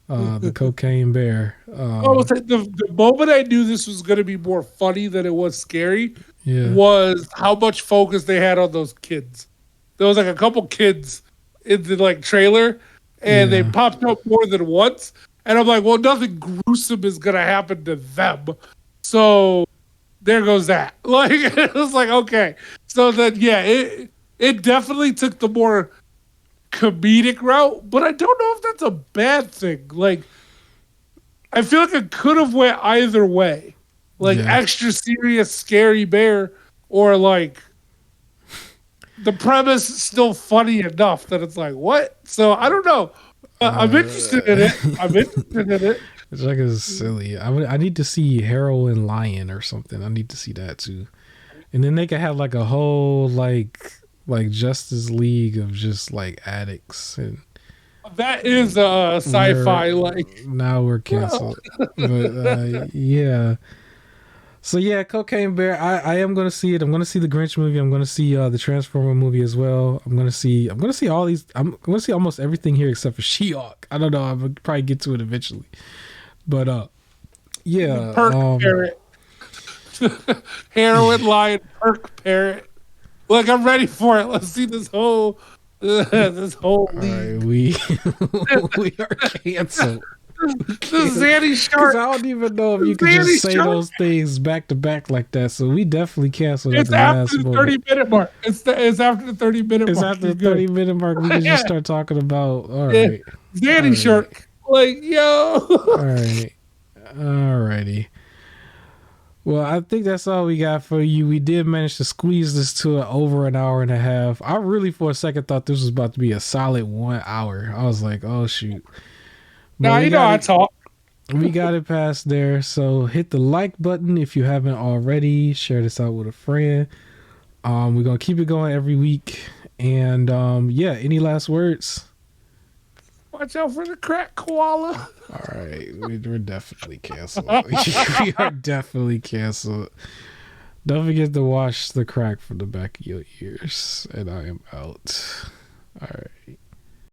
A: The Cocaine Bear.
B: The moment I knew this was going to be more funny than it was scary was how much focus they had on those kids. There was like a couple kids in the like trailer, and they popped up more than once. And I'm like, well, nothing gruesome is going to happen to them. So there goes that. Like it was like, okay. So then yeah, it definitely took the more comedic route, but I don't know if that's a bad thing. Like I feel like it could have went either way. Like extra serious scary bear, or like the premise is still funny enough that it's like, what? So I don't know. I'm interested in it.
A: It's like it's silly. I need to see Heroin Lion or something. I need to see that too. And then they could have like a whole like Justice League of just like addicts, and
B: that is a sci-fi like.
A: Now we're canceled. But yeah. So yeah, Cocaine Bear. I am gonna see it. I'm gonna see the Grinch movie. I'm gonna see the Transformer movie as well. I'm gonna see all these. I'm gonna see almost everything here except for She-Hulk. I don't know. I'll probably get to it eventually. But yeah.
B: Perk Parrot. Heroin Lion Perk Parrot. Look, I'm ready for it. Let's see this whole league.
A: All right, we are canceled.
B: The Zanny Shark.
A: I don't even know if you can just say those things back to back like that. So we definitely canceled.
B: It's after the 30-minute mark. It's after the 30-minute mark.
A: It's after the 30-minute mark. We can just start talking about. All right,
B: Zanny Shark. Like yo.
A: Alrighty. Well, I think that's all we got for you. We did manage to squeeze this to over an hour and a half. I really, for a second, thought this was about to be a solid 1 hour. I was like, oh shoot.
B: Now you know I talk.
A: We got it past there. So hit the like button if you haven't already. Share this out with a friend. We're gonna keep it going every week. And yeah, any last words?
B: Watch out for the crack koala.
A: All right, we're definitely canceled. We are definitely canceled. Don't forget to wash the crack from the back of your ears. And I am out. All right.